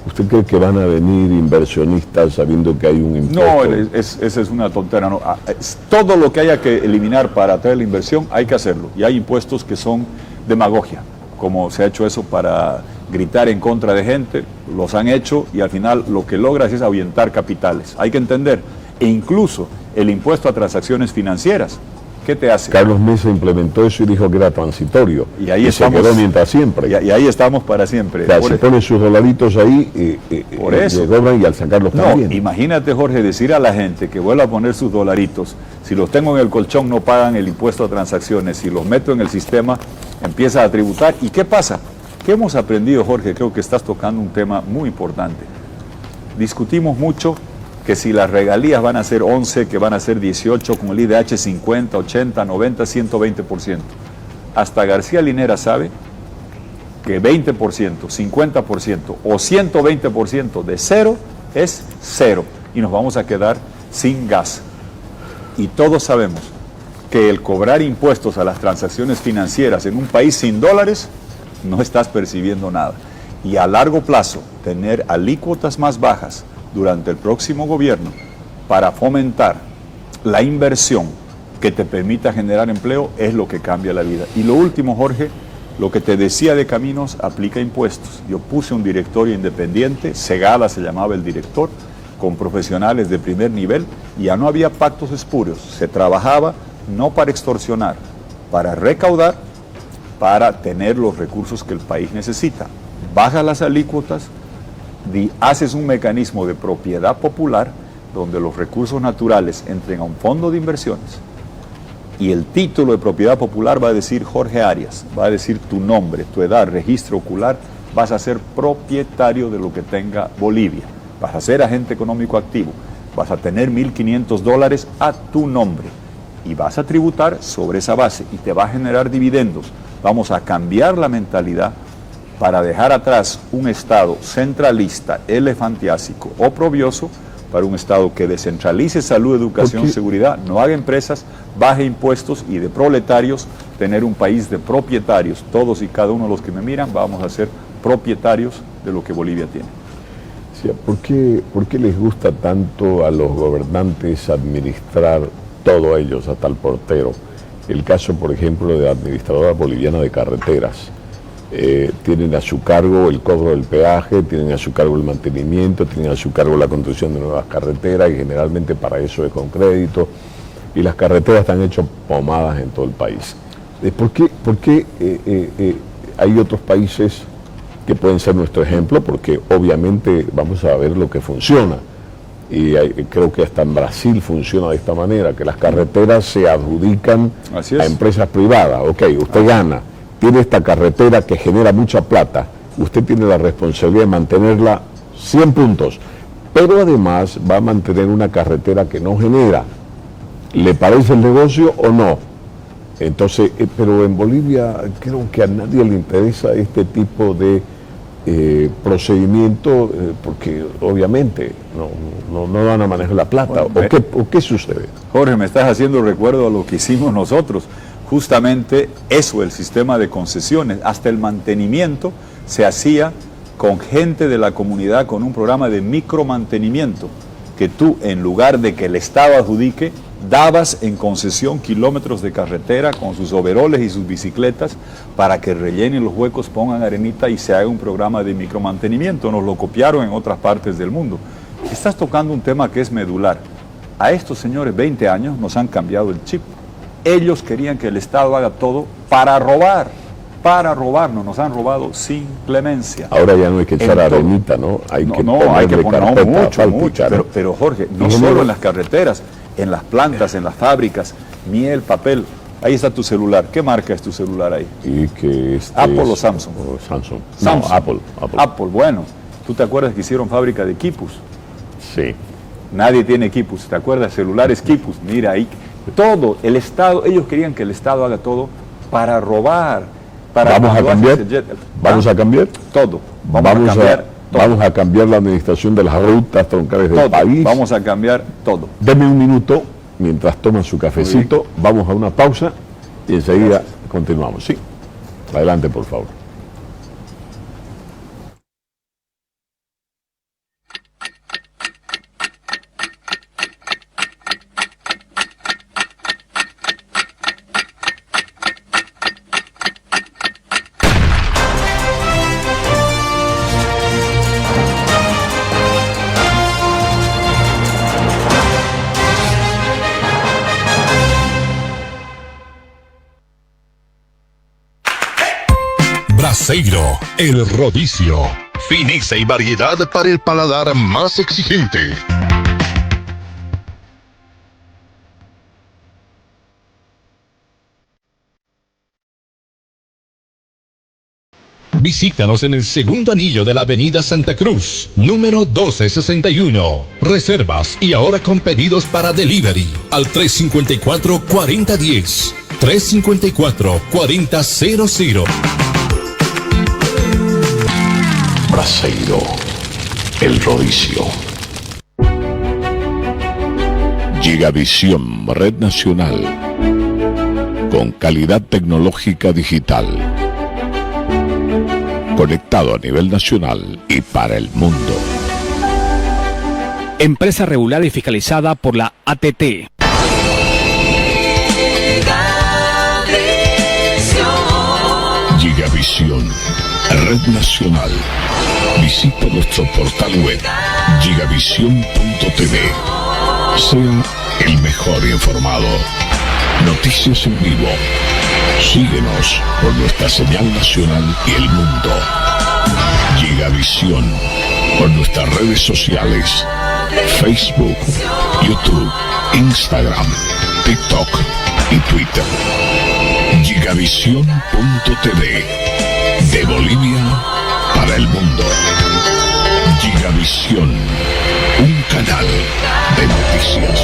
¿Usted cree que van a venir inversionistas sabiendo que hay un impuesto? No, esa es una tontera. No. Todo lo que haya que eliminar para atraer la inversión, hay que hacerlo. Y hay impuestos que son demagogia, como se ha hecho eso para gritar en contra de gente, los han hecho y al final lo que logras es ahuyentar capitales. Hay que entender, e incluso el impuesto a transacciones financieras, ¿qué te hace? Carlos Mesa implementó eso y dijo que era transitorio. Y ahí estamos, se quedó mientras siempre. Y ahí estamos para siempre. O sea, se ponen sus dolaritos ahí por eso. Le cobran y al sacarlos también. Imagínate, Jorge, decir a la gente que vuelva a poner sus dolaritos, si los tengo en el colchón no pagan el impuesto a transacciones, si los meto en el sistema empieza a tributar. ¿Y qué pasa? ¿Qué hemos aprendido, Jorge? Creo que estás tocando un tema muy importante. Discutimos mucho que si las regalías van a ser 11, que van a ser 18, con el IDH 50, 80, 90, 120%. Hasta García Linera sabe que 20%, 50% o 120% de cero es cero y nos vamos a quedar sin gas. Y todos sabemos que el cobrar impuestos a las transacciones financieras en un país sin dólares, no estás percibiendo nada. Y a largo plazo, tener alícuotas más bajas durante el próximo gobierno para fomentar la inversión que te permita generar empleo es lo que cambia la vida. Y lo último, Jorge, lo que te decía de caminos aplica impuestos. Yo puse un directorio independiente, Segada se llamaba el director, con profesionales de primer nivel, y ya no había pactos espurios. Se trabajaba no para extorsionar, para recaudar, para tener los recursos que el país necesita. Bajas las alícuotas, haces un mecanismo de propiedad popular donde los recursos naturales entren a un fondo de inversiones y el título de propiedad popular va a decir Jorge Arias, va a decir tu nombre, tu edad, registro ocular, vas a ser propietario de lo que tenga Bolivia, vas a ser agente económico activo, vas a tener $1.500 a tu nombre y vas a tributar sobre esa base y te va a generar dividendos. Vamos a cambiar la mentalidad para dejar atrás un Estado centralista, elefantiásico, oprobioso, para un Estado que descentralice salud, educación, seguridad, no haga empresas, baje impuestos y de proletarios, tener un país de propietarios. Todos y cada uno de los que me miran vamos a ser propietarios de lo que Bolivia tiene. Sí, ¿por qué les gusta tanto a los gobernantes administrar todo ellos, hasta el portero? El caso, por ejemplo, de la administradora boliviana de carreteras. Tienen a su cargo el cobro del peaje, tienen a su cargo el mantenimiento, tienen a su cargo la construcción de nuevas carreteras y generalmente para eso es con crédito. Y las carreteras están hechas pomadas en todo el país. ¿Por qué hay otros países que pueden ser nuestro ejemplo? Porque obviamente vamos a ver lo que funciona. Y creo que hasta en Brasil funciona de esta manera, que las carreteras se adjudican a empresas privadas. Ok, usted gana, tiene esta carretera que genera mucha plata, usted tiene la responsabilidad de mantenerla 100 puntos, pero además va a mantener una carretera que no genera. ¿Le parece el negocio o no? Entonces, pero en Bolivia creo que a nadie le interesa este tipo de procedimiento porque obviamente no van a manejar la plata. Bueno, ¿O qué sucede? Jorge, me estás haciendo recuerdo a lo que hicimos nosotros. Justamente eso, el sistema de concesiones, hasta el mantenimiento se hacía con gente de la comunidad, con un programa de micromantenimiento, que tú, en lugar de que el Estado adjudique, dabas en concesión kilómetros de carretera con sus overoles y sus bicicletas para que rellenen los huecos, pongan arenita y se haga un programa de micromantenimiento. Nos lo copiaron en otras partes del mundo. Estás tocando un tema que es medular. A estos señores, 20 años, nos han cambiado el chip. Ellos querían que el Estado haga todo para robarnos, nos han robado sin clemencia. Ahora ya no hay que echar arenita, ¿no? Hay que poner mucho. Pero Jorge, no solo en las carreteras, en las plantas, en las fábricas, miel, papel. Ahí está tu celular. ¿Qué marca es tu celular ahí? ¿Y que ¿Apple o Samsung? Samsung. No, Apple. Apple, bueno. ¿Tú te acuerdas que hicieron fábrica de equipos? Sí. Nadie tiene equipos. ¿Te acuerdas? Celulares, equipos. Mira ahí. Todo, el Estado, ellos querían que el Estado haga todo para robar. ¿Vamos a cambiar? ¿Vamos a cambiar? Todo. Vamos a cambiar la administración de las rutas troncales del país. Vamos a cambiar todo. Deme un minuto mientras toma su cafecito. Vamos a una pausa y enseguida continuamos. Sí. Adelante, por favor. Braseiro, el rodicio. Fineza y variedad para el paladar más exigente. Visítanos en el segundo anillo de la avenida Santa Cruz, número 1261. Reservas y ahora con pedidos para delivery al 354-4010. 354-4000. Braseiro, el rodicio. Gigavisión, red nacional, con calidad tecnológica digital, conectado a nivel nacional y para el mundo. Empresa regulada y fiscalizada por la ATT. Gigavisión, red nacional. Visita nuestro portal web gigavision.tv. Sea el mejor informado. Noticias en vivo. Síguenos por nuestra señal nacional y el mundo. Gigavisión, por nuestras redes sociales: Facebook, YouTube, Instagram, TikTok y Twitter. Gigavision.tv, de Bolivia para el mundo. Gigavisión, un canal de noticias.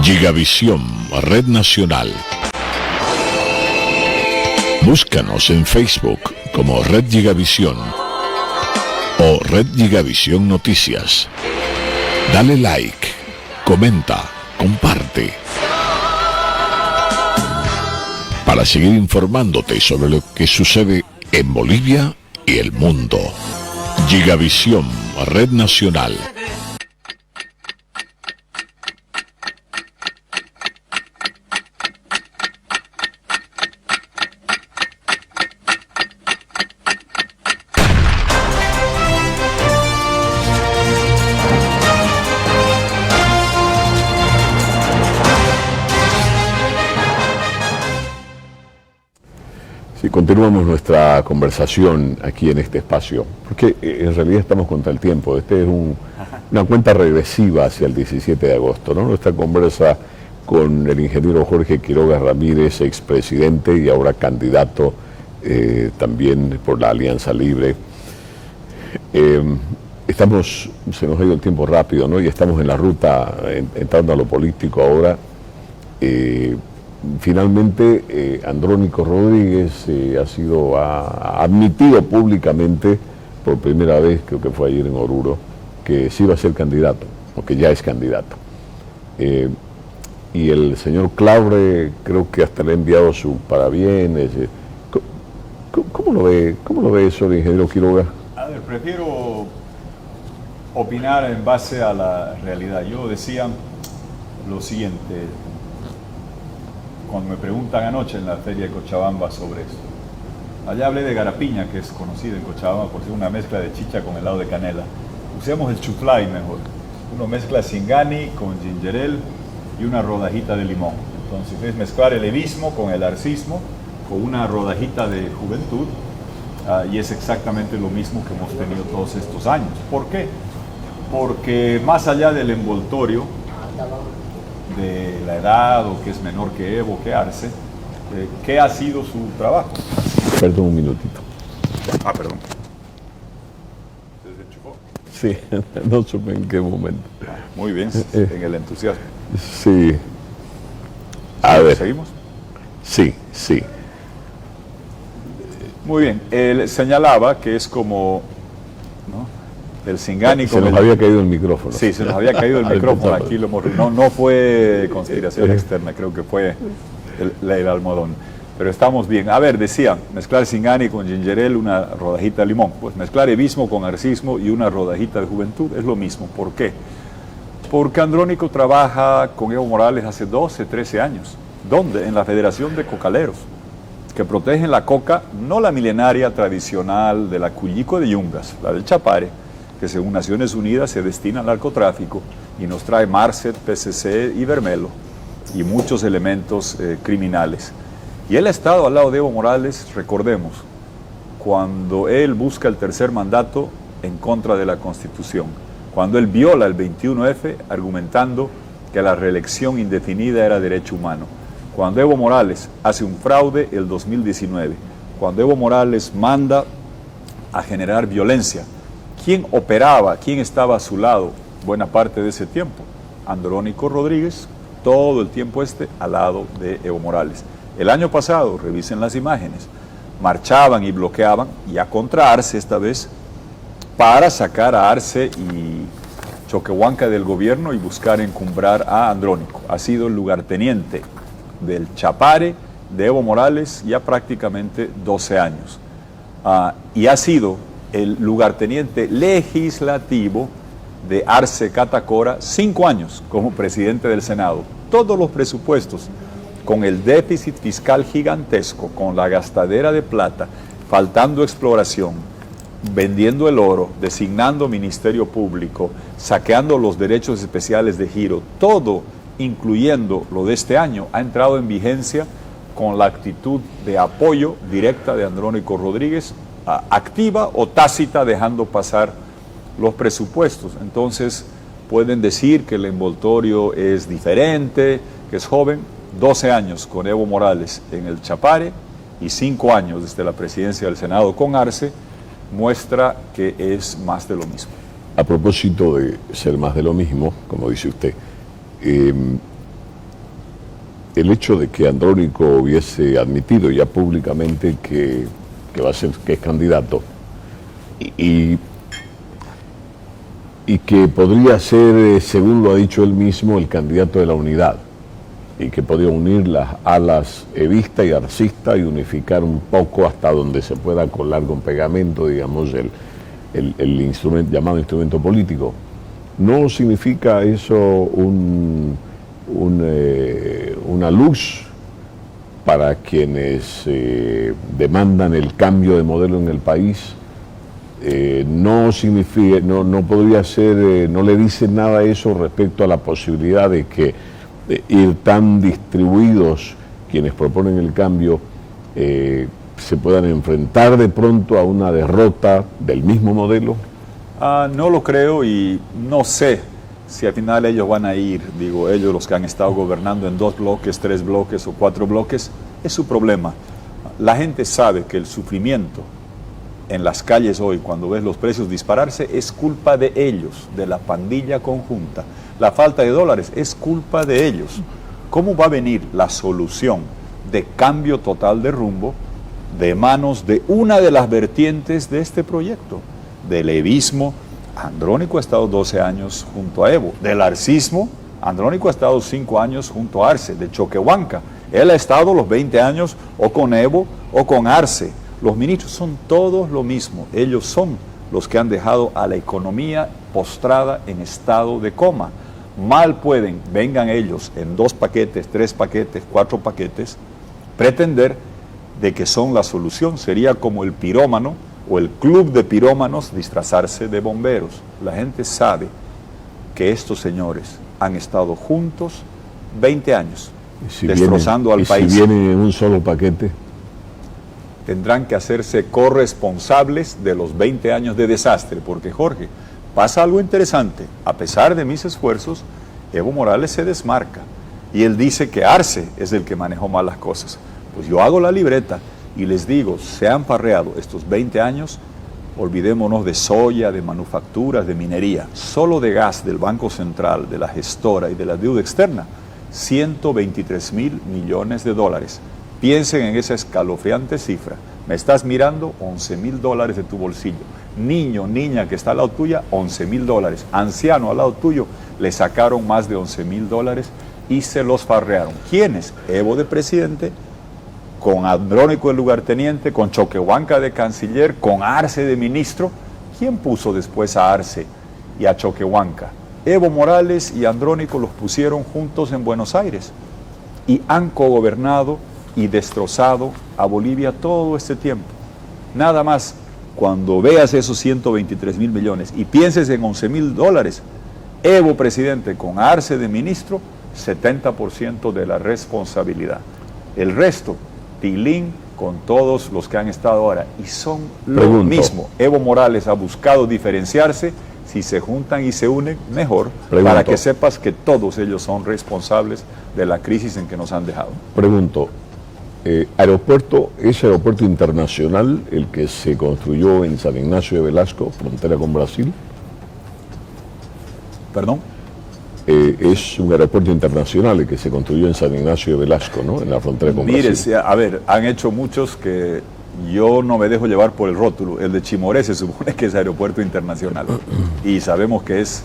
Gigavisión, red nacional. Búscanos en Facebook como Red Gigavisión o Red Gigavisión Noticias. Dale like, comenta, comparte. Para seguir informándote sobre lo que sucede en Bolivia y el mundo. Gigavisión, red nacional. Y continuamos nuestra conversación aquí en este espacio, porque en realidad estamos contra el tiempo. Este es una cuenta regresiva hacia el 17 de agosto, ¿no? Nuestra conversa con el ingeniero Jorge Quiroga Ramírez, expresidente y ahora candidato también por la Alianza Libre. Se nos ha ido el tiempo rápido, ¿no? Y estamos en la ruta, entrando a lo político ahora. Finalmente, Andrónico Rodríguez ha admitido públicamente, por primera vez, creo que fue ayer en Oruro, que sí va a ser candidato, o que ya es candidato. Y el señor Claure creo que hasta le ha enviado su parabienes. ¿Cómo lo ve eso el ingeniero Quiroga? A ver, prefiero opinar en base a la realidad. Yo decía lo siguiente, cuando me preguntan anoche en la feria de Cochabamba sobre esto. Allá hablé de garapiña, que es conocida en Cochabamba por ser una mezcla de chicha con helado de canela. Usemos el chuflay mejor. Uno mezcla singani con ginger ale y una rodajita de limón. Entonces es mezclar el evismo con el arcismo, con una rodajita de juventud, y es exactamente lo mismo que hemos tenido todos estos años. ¿Por qué? Porque más allá del envoltorio, de la edad o que es menor que Evo, que Arce, ¿qué ha sido su trabajo? Perdón un minutito. Perdón. ¿Se desenchufó? Sí, no supe en qué momento. Muy bien, en el entusiasmo. Sí. A ver. ¿Seguimos? Sí. Muy bien. Él señalaba que es como, ¿no?, el singani. Se nos había caído el micrófono. Sí, se nos había caído el micrófono. Aquí lo hemos... No fue conspiración externa, creo que fue el almohadón. Pero estamos bien. A ver, decía, mezclar singani con ginger ale, una rodajita de limón. Pues mezclar evismo con arcismo y una rodajita de juventud es lo mismo. ¿Por qué? Porque Andrónico trabaja con Evo Morales hace 12, 13 años. ¿Dónde? En la Federación de Cocaleros, que protegen la coca, no la milenaria tradicional de la Cullico de Yungas, la del Chapare, que según Naciones Unidas se destina al narcotráfico y nos trae Marcet, PCC y Vermelo y muchos elementos criminales. Y él ha estado al lado de Evo Morales, recordemos, cuando él busca el tercer mandato en contra de la Constitución, cuando él viola el 21F argumentando que la reelección indefinida era derecho humano. Cuando Evo Morales hace un fraude el 2019, cuando Evo Morales manda a generar violencia, ¿quién operaba, quién estaba a su lado buena parte de ese tiempo? Andrónico Rodríguez, todo el tiempo al lado de Evo Morales. El año pasado, revisen las imágenes, marchaban y bloqueaban, ya contra Arce esta vez, para sacar a Arce y Choquehuanca del gobierno y buscar encumbrar a Andrónico. Ha sido el lugarteniente del Chapare de Evo Morales ya prácticamente 12 años. Y ha sido el lugarteniente legislativo de Arce Catacora 5 años como presidente del Senado. Todos los presupuestos, con el déficit fiscal gigantesco, con la gastadera de plata, faltando exploración, vendiendo el oro, designando ministerio público, saqueando los derechos especiales de giro, todo, incluyendo lo de este año, ha entrado en vigencia con la actitud de apoyo directa de Andrónico Rodríguez, activa o tácita, dejando pasar los presupuestos. Entonces pueden decir que el envoltorio es diferente, que es joven. 12 años con Evo Morales en el Chapare y 5 años desde la presidencia del Senado con Arce, muestra que es más de lo mismo. A propósito de ser más de lo mismo, como dice usted, el hecho de que Andrónico hubiese admitido ya públicamente que va a ser, que es candidato y que podría ser, según lo ha dicho él mismo, el candidato de la unidad, y que podría unir las alas evista y arcista y unificar un poco hasta donde se pueda colar con pegamento, digamos, el instrumento, llamado instrumento político. ¿No significa eso una luz para quienes demandan el cambio de modelo en el país? No significa, no podría ser, no le dice nada eso respecto a la posibilidad de que ir tan distribuidos quienes proponen el cambio se puedan enfrentar de pronto a una derrota del mismo modelo? No lo creo y no sé si al final ellos van a ir, digo, ellos los que han estado gobernando en 2 bloques, 3 bloques o 4 bloques, es su problema. La gente sabe que el sufrimiento en las calles hoy, cuando ves los precios dispararse, es culpa de ellos, de la pandilla conjunta. La falta de dólares es culpa de ellos. ¿Cómo va a venir la solución de cambio total de rumbo de manos de una de las vertientes de este proyecto? Del evismo, Andrónico ha estado 12 años junto a Evo. Del arcismo, Andrónico ha estado 5 años junto a Arce. De Choquehuanca, él ha estado los 20 años o con Evo o con Arce. Los ministros son todos lo mismo. Ellos son los que han dejado a la economía postrada en estado de coma. Mal pueden, vengan ellos en 2 paquetes, 3 paquetes, 4 paquetes, pretender de que son la solución. Sería como el pirómano o el club de pirómanos disfrazarse de bomberos. La gente sabe que estos señores han estado juntos 20 años, destrozando al país. Si vienen en un solo paquete, tendrán que hacerse corresponsables de los 20 años de desastre, porque Jorge, pasa algo interesante. A pesar de mis esfuerzos, Evo Morales se desmarca y él dice que Arce es el que manejó mal las cosas. Pues yo hago la libreta y les digo, se han farreado estos 20 años, olvidémonos de soya, de manufacturas, de minería, solo de gas del Banco Central, de la gestora y de la deuda externa, 123,000 millones de dólares. Piensen en esa escalofriante cifra. Me estás mirando, 11,000 dólares de tu bolsillo. Niño, niña que está al lado tuya, 11,000 dólares. Anciano al lado tuyo, le sacaron más de 11,000 dólares y se los farrearon. ¿Quiénes? Evo de presidente, con Andrónico de lugarteniente, con Choquehuanca de canciller, con Arce de ministro. ¿Quién puso después a Arce y a Choquehuanca? Evo Morales y Andrónico los pusieron juntos en Buenos Aires y han cogobernado y destrozado a Bolivia todo este tiempo. Nada más, cuando veas esos 123,000 millones y pienses en 11,000 dólares, Evo presidente con Arce de ministro, 70% de la responsabilidad. El resto, tilín con todos los que han estado ahora y son lo mismo. Evo Morales ha buscado diferenciarse Si se juntan y se unen, mejor, Pregunto. para que sepas que todos ellos son responsables de la crisis en que nos han dejado. Pregunto, ¿es aeropuerto internacional el que se construyó en San Ignacio de Velasco, frontera con Brasil? ¿Perdón? Es un aeropuerto internacional el que se construyó en San Ignacio de Velasco, ¿no? En la frontera con Mire, Brasil. a ver, han hecho muchos que yo no me dejo llevar por el rótulo. El de Chimoré se supone que es aeropuerto internacional y sabemos que es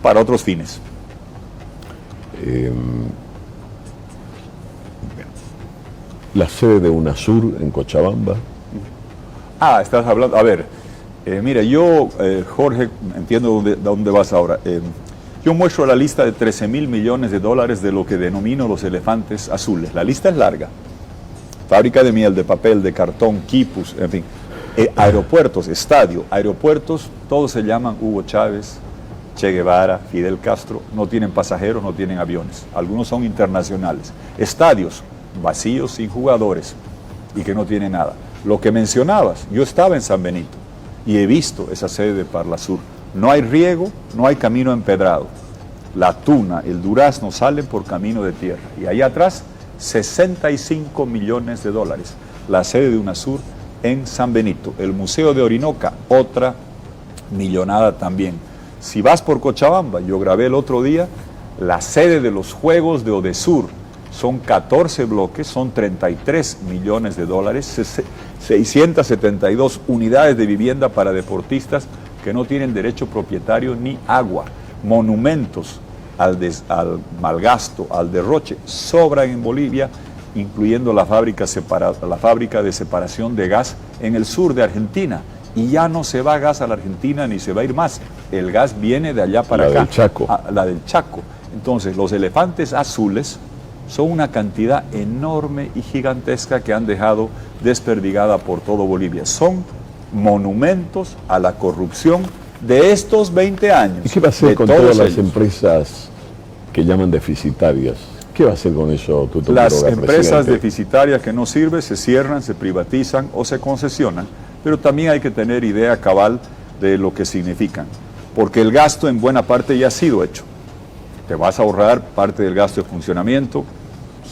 para otros fines. La sede de UNASUR en Cochabamba. Estás hablando, a ver, mira, yo, Jorge, entiendo dónde vas ahora. Yo muestro la lista de 13.000 millones de dólares de lo que denomino los elefantes azules. La lista es larga. Fábrica de miel, de papel, de cartón, quipus, en fin. Aeropuertos, estadio, aeropuertos, todos se llaman Hugo Chávez, Che Guevara, Fidel Castro, no tienen pasajeros, no tienen aviones. Algunos son internacionales. Estadios, vacíos, sin jugadores y que no tienen nada. Lo que mencionabas, yo estaba en San Benito y he visto esa sede de Parlasur. No hay riego, no hay camino empedrado. La tuna, el durazno salen por camino de tierra. Y allá atrás, 65 millones de dólares. La sede de UNASUR en San Benito. El Museo de Orinoca, otra millonada también. Si vas por Cochabamba, yo grabé el otro día la sede de los Juegos de Odesur. Son 14 bloques, son 33 millones de dólares, 672 unidades de vivienda para deportistas que no tienen derecho propietario ni agua. Monumentos al malgasto, al derroche, sobran en Bolivia, incluyendo la fábrica de separación de gas en el sur de Argentina. Y ya no se va gas a la Argentina ni se va a ir más. El gas viene de allá para acá. La del Chaco. La del Chaco. Entonces, los elefantes azules son una cantidad enorme y gigantesca que han dejado desperdigada por todo Bolivia. Son monumentos a la corrupción de estos 20 años. ¿Y qué va a hacer con todas las empresas que llaman deficitarias? ¿Qué va a hacer con eso, Tuto Las Quiroga, empresas presidente? deficitarias que no sirven se cierran, se privatizan o se concesionan, pero también hay que tener idea cabal de lo que significan, porque el gasto en buena parte ya ha sido hecho. Te vas a ahorrar parte del gasto de funcionamiento,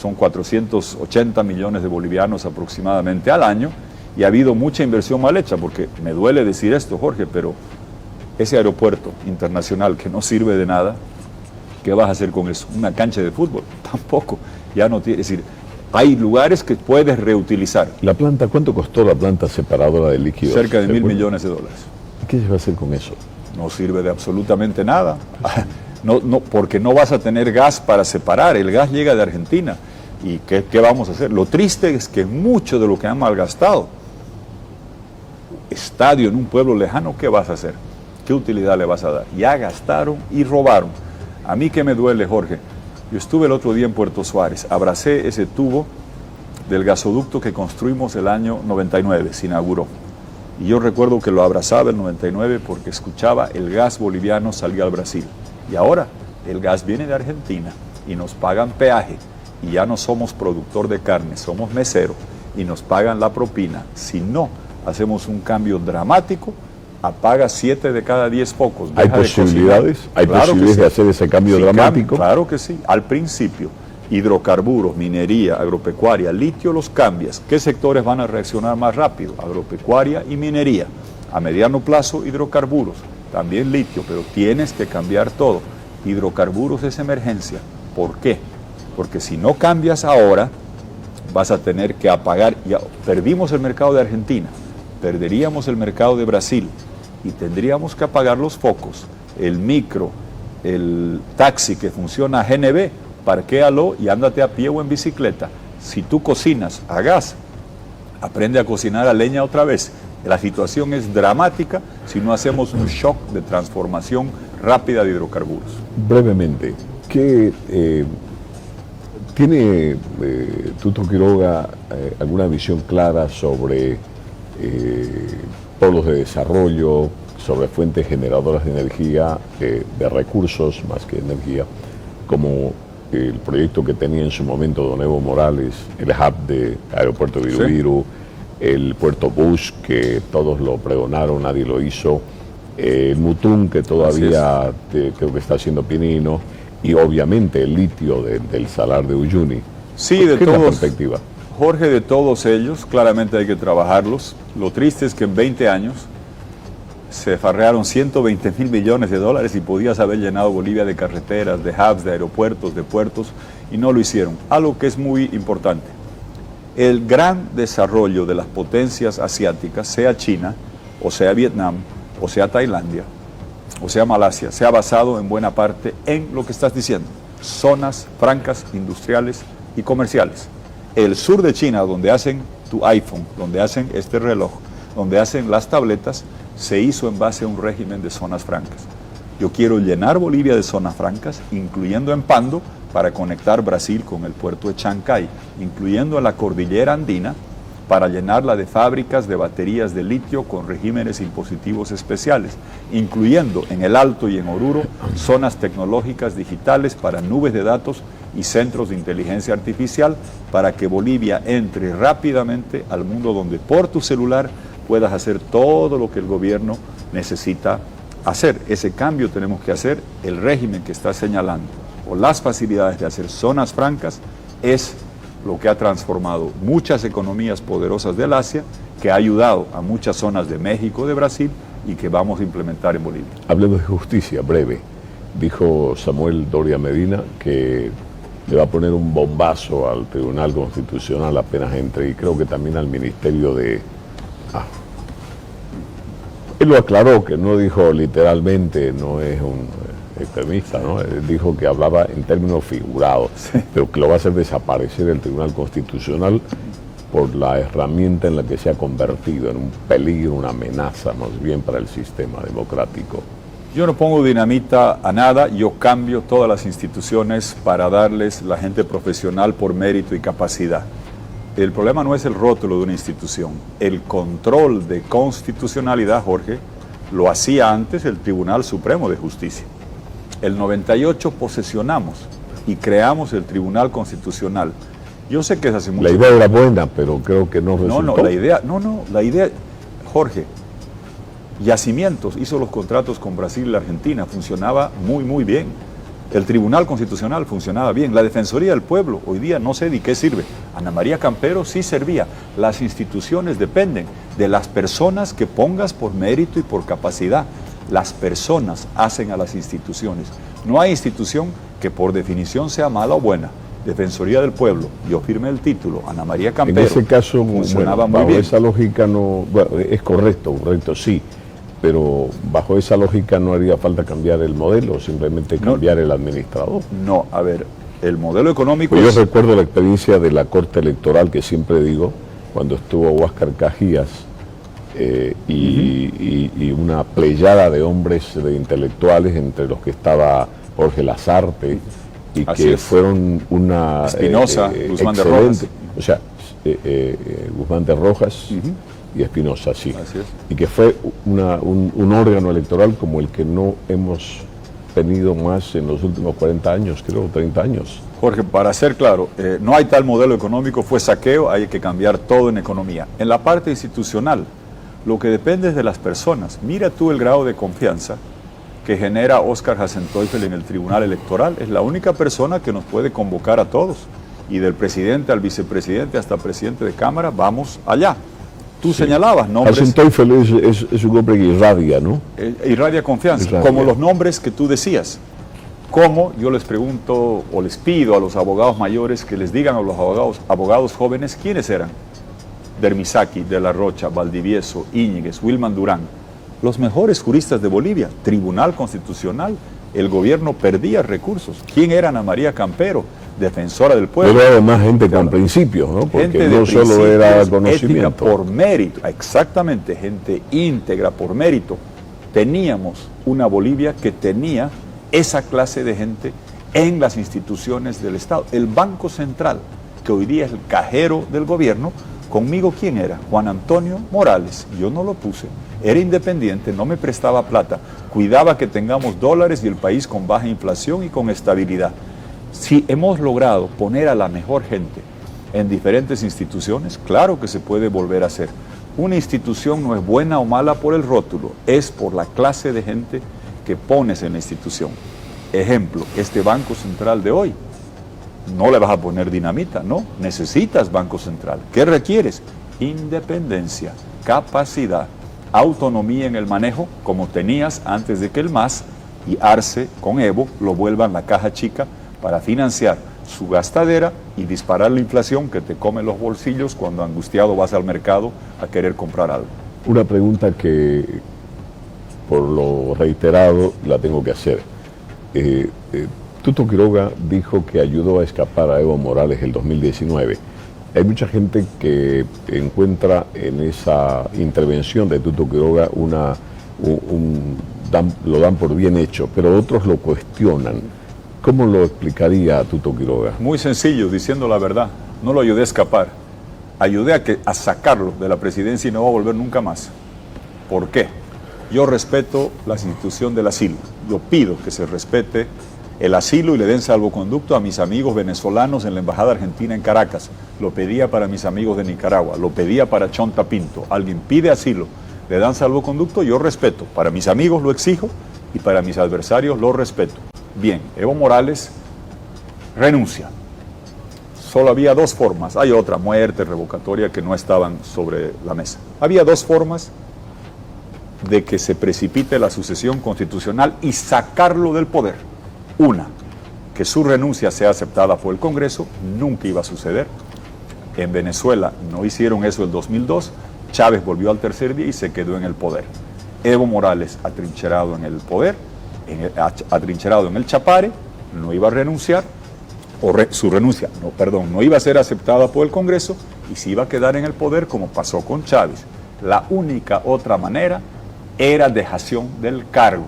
son 480 millones de bolivianos aproximadamente al año, y ha habido mucha inversión mal hecha, porque me duele decir esto, Jorge, pero ese aeropuerto internacional que no sirve de nada, ¿qué vas a hacer con eso? ¿Una cancha de fútbol? Tampoco, ya no tiene, es decir, hay lugares que puedes reutilizar. ¿La planta, cuánto costó la planta separadora de líquidos? Cerca de ¿Se 1.000 acuerda? millones de dólares. ¿Qué se va a hacer con eso? No sirve de absolutamente nada. No, porque no vas a tener gas para separar, el gas llega de Argentina. ¿Y qué vamos a hacer? Lo triste es que mucho de lo que han malgastado, estadio en un pueblo lejano, ¿qué vas a hacer? ¿Qué utilidad le vas a dar? Ya gastaron y robaron. A mí que me duele, Jorge, yo estuve el otro día en Puerto Suárez, abracé ese tubo del gasoducto que construimos el año 99, se inauguró. Y yo recuerdo que lo abrazaba el 99 porque escuchaba el gas boliviano salir al Brasil. Y ahora el gas viene de Argentina y nos pagan peaje. Y ya no somos productor de carne, somos mesero y nos pagan la propina. Si no hacemos un cambio dramático, apaga 7 de cada 10 focos. ¿Hay posibilidades? ¿Hay posibilidades de hacer ese cambio dramático? Claro que sí. Al principio, hidrocarburos, minería, agropecuaria, litio los cambias. ¿Qué sectores van a reaccionar más rápido? Agropecuaria y minería. A mediano plazo, hidrocarburos, también litio, pero tienes que cambiar todo. Hidrocarburos es emergencia. ¿Por qué? Porque si no cambias ahora, vas a tener que apagar. Ya perdimos el mercado de Argentina, perderíamos el mercado de Brasil y tendríamos que apagar los focos. El micro, el taxi que funciona a GNB, parquéalo y ándate a pie o en bicicleta. Si tú cocinas a gas, aprende a cocinar a leña otra vez. La situación es dramática si no hacemos un shock de transformación rápida de hidrocarburos. Brevemente, ¿qué tiene Tuto Quiroga alguna visión clara sobre polos de desarrollo, sobre fuentes generadoras de energía, de recursos más que energía, como el proyecto que tenía en su momento don Evo Morales, el hub de Aeropuerto Viru Viru, el Puerto Bush, que todos lo pregonaron, nadie lo hizo, el Mutún, que todavía creo que está haciendo pinino, y obviamente el litio del Salar de Uyuni. Sí, de ¿Qué es la todos, perspectiva? Jorge, de todos ellos, claramente hay que trabajarlos. Lo triste es que en 20 años se farrearon 120.000 millones de dólares y podías haber llenado Bolivia de carreteras, de hubs, de aeropuertos, de puertos, y no lo hicieron. Algo que es muy importante. El gran desarrollo de las potencias asiáticas, sea China, o sea Vietnam, o sea Tailandia, o sea Malasia, se ha basado en buena parte en lo que estás diciendo, zonas francas, industriales y comerciales. El sur de China, donde hacen tu iPhone, donde hacen este reloj, donde hacen las tabletas, se hizo en base a un régimen de zonas francas. Yo quiero llenar Bolivia de zonas francas, incluyendo en Pando, para conectar Brasil con el puerto de Chancay, incluyendo a la cordillera andina, para llenarla de fábricas de baterías de litio con regímenes impositivos especiales, incluyendo en el Alto y en Oruro zonas tecnológicas digitales para nubes de datos y centros de inteligencia artificial, para que Bolivia entre rápidamente al mundo donde por tu celular puedas hacer todo lo que el gobierno necesita hacer. Ese cambio tenemos que hacer. El régimen que está señalando, o las facilidades de hacer zonas francas, es lo que ha transformado muchas economías poderosas del Asia, que ha ayudado a muchas zonas de México, de Brasil, y que vamos a implementar en Bolivia. Hablemos de justicia, breve. Dijo Samuel Doria Medina que le va a poner un bombazo al Tribunal Constitucional apenas entre, y creo que también al Ministerio de... Él lo aclaró, que no dijo literalmente, no es un extremista, ¿no? Él dijo que hablaba en términos figurados, pero que lo va a hacer desaparecer el Tribunal Constitucional por la herramienta en la que se ha convertido en un peligro, una amenaza más bien para el sistema democrático. Yo no pongo dinamita a nada, yo cambio todas las instituciones para darles la gente profesional por mérito y capacidad. El problema no es el rótulo de una institución, el control de constitucionalidad, Jorge, lo hacía antes el Tribunal Supremo de Justicia. El 98 posesionamos y creamos el Tribunal Constitucional. Yo sé que es hace mucho tiempo. La idea era buena, pero creo que no resultó. La idea, Jorge, Yacimientos hizo los contratos con Brasil y la Argentina, funcionaba muy bien. El Tribunal Constitucional funcionaba bien. La Defensoría del Pueblo, hoy día no sé de qué sirve. Ana María Campero sí servía. Las instituciones dependen de las personas que pongas por mérito y por capacidad. Las personas hacen a las instituciones. No hay institución que por definición sea mala o buena. Defensoría del Pueblo, yo firmé el título, Ana María Campero. En ese caso, funcionaba muy bien. Esa lógica no, bueno, es correcto, sí, pero bajo esa lógica no haría falta cambiar el modelo, simplemente cambiar el administrador. No, a ver, el modelo económico pues yo recuerdo la experiencia de la Corte Electoral, que siempre digo, cuando estuvo Huáscar Cajías y una pleyada de hombres, de intelectuales, entre los que estaba Jorge Lazarte, y así que es. Fueron una Espinosa, Guzmán de Rojas. O sea, Guzmán de Rojas y Espinosa, sí. Así es. Y que fue un órgano electoral como el que no hemos tenido más en los últimos 40 años, creo, 30 años. Jorge, para ser claro, no hay tal modelo económico, fue saqueo, hay que cambiar todo en economía. En la parte institucional, lo que depende es de las personas. Mira tú el grado de confianza que genera Óscar Hasenteufel en el Tribunal Electoral. Es la única persona que nos puede convocar a todos. Y del presidente al vicepresidente hasta presidente de Cámara, vamos allá. Tú señalabas nombres... Hasenteufel es un hombre que irradia, ¿no? Irradia confianza, como los nombres que tú decías. ¿Cómo? Yo les pregunto o les pido a los abogados mayores que les digan a los abogados jóvenes quiénes eran. Dermisaki, De la Rocha, Valdivieso, Íñiguez, Wilman Durán. Los mejores juristas de Bolivia, Tribunal Constitucional, el gobierno perdía recursos. ¿Quién era Ana María Campero? Defensora del pueblo. Pero además gente con principios, ¿no? Porque gente no solo era conocimiento. Ética por mérito, exactamente, gente íntegra por mérito. Teníamos una Bolivia que tenía esa clase de gente en las instituciones del Estado. El Banco Central, que hoy día es el cajero del gobierno, conmigo ¿quién era? Juan Antonio Morales. Yo no lo puse. Era independiente, no me prestaba plata, cuidaba que tengamos dólares y el país con baja inflación y con estabilidad. Si hemos logrado poner a la mejor gente en diferentes instituciones, claro que se puede volver a hacer. Una institución no es buena o mala por el rótulo, es por la clase de gente que pones en la institución. Ejemplo, este Banco Central de hoy, no le vas a poner dinamita, no, necesitas Banco Central. ¿Qué requieres? Independencia, capacidad, autonomía en el manejo, como tenías antes de que el MAS y Arce con Evo lo vuelvan la caja chica para financiar su gastadera y disparar la inflación que te come los bolsillos cuando angustiado vas al mercado a querer comprar algo. Una pregunta que, por lo reiterado, la tengo que hacer. Tuto Quiroga dijo que ayudó a escapar a Evo Morales el 2019. Hay mucha gente que encuentra en esa intervención de Tuto Quiroga lo dan por bien hecho, pero otros lo cuestionan. ¿Cómo lo explicaría a Tuto Quiroga? Muy sencillo, diciendo la verdad. No lo ayudé a escapar. Ayudé a sacarlo de la presidencia y no va a volver nunca más. ¿Por qué? Yo respeto la institución del asilo. Yo pido que se respete el asilo y le den salvoconducto a mis amigos venezolanos en la Embajada Argentina en Caracas. Lo pedía para mis amigos de Nicaragua, lo pedía para Chonta Pinto. Alguien pide asilo, le dan salvoconducto, yo respeto. Para mis amigos lo exijo y para mis adversarios lo respeto. Bien, Evo Morales renuncia. Solo había dos formas. Hay otra, muerte, revocatoria, que no estaban sobre la mesa. Había dos formas de que se precipite la sucesión constitucional y sacarlo del poder. Una, que su renuncia sea aceptada por el Congreso, nunca iba a suceder. En Venezuela no hicieron eso el 2002, Chávez volvió al tercer día y se quedó en el poder. Evo Morales, atrincherado en el poder, atrincherado en el Chapare, no iba a renunciar, su renuncia, no iba a ser aceptada por el Congreso y se iba a quedar en el poder como pasó con Chávez. La única otra manera era dejación del cargo.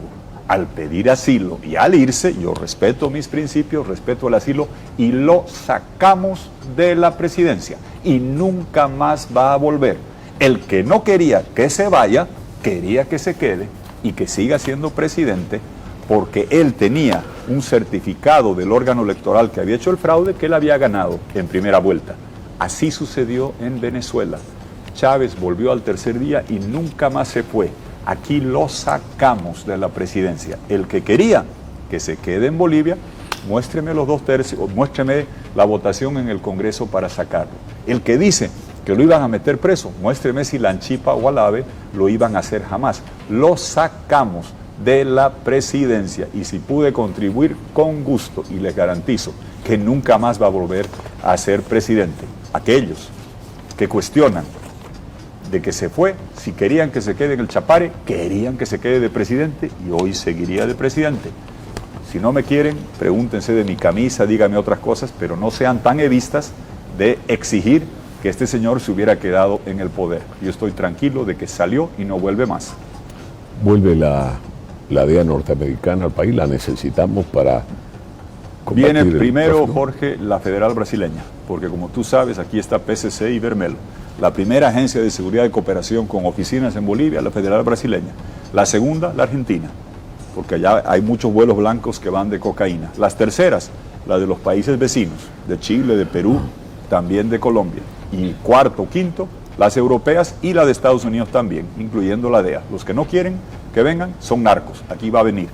Al pedir asilo y al irse, yo respeto mis principios, respeto el asilo y lo sacamos de la presidencia y nunca más va a volver. El que no quería que se vaya, quería que se quede y que siga siendo presidente porque él tenía un certificado del órgano electoral que había hecho el fraude que él había ganado en primera vuelta. Así sucedió en Venezuela. Chávez volvió al tercer día y nunca más se fue. Aquí lo sacamos de la presidencia. El que quería que se quede en Bolivia, muéstreme los 2/3, muéstreme la votación en el Congreso para sacarlo. El que dice que lo iban a meter preso, muéstreme si la Anchipa o Alave lo iban a hacer jamás. Lo sacamos de la presidencia y si pude contribuir, con gusto, y les garantizo que nunca más va a volver a ser presidente. Aquellos que cuestionan de que se fue, si querían que se quede en el Chapare, querían que se quede de presidente y hoy seguiría de presidente. Si no me quieren, pregúntense de mi camisa, díganme otras cosas, pero no sean tan evistas de exigir que este señor se hubiera quedado en el poder. Yo estoy tranquilo de que salió y no vuelve más. Vuelve la DEA norteamericana al país, la necesitamos para combatir. Viene primero, Jorge, la federal brasileña, porque como tú sabes, aquí está PCC y Vermelo. La primera agencia de seguridad y cooperación con oficinas en Bolivia, la federal brasileña. La segunda, la argentina, porque allá hay muchos vuelos blancos que van de cocaína. Las terceras, la de los países vecinos, de Chile, de Perú, también de Colombia. Y cuarto, quinto, las europeas y la de Estados Unidos también, incluyendo la DEA. Los que no quieren que vengan son narcos. Aquí va a venir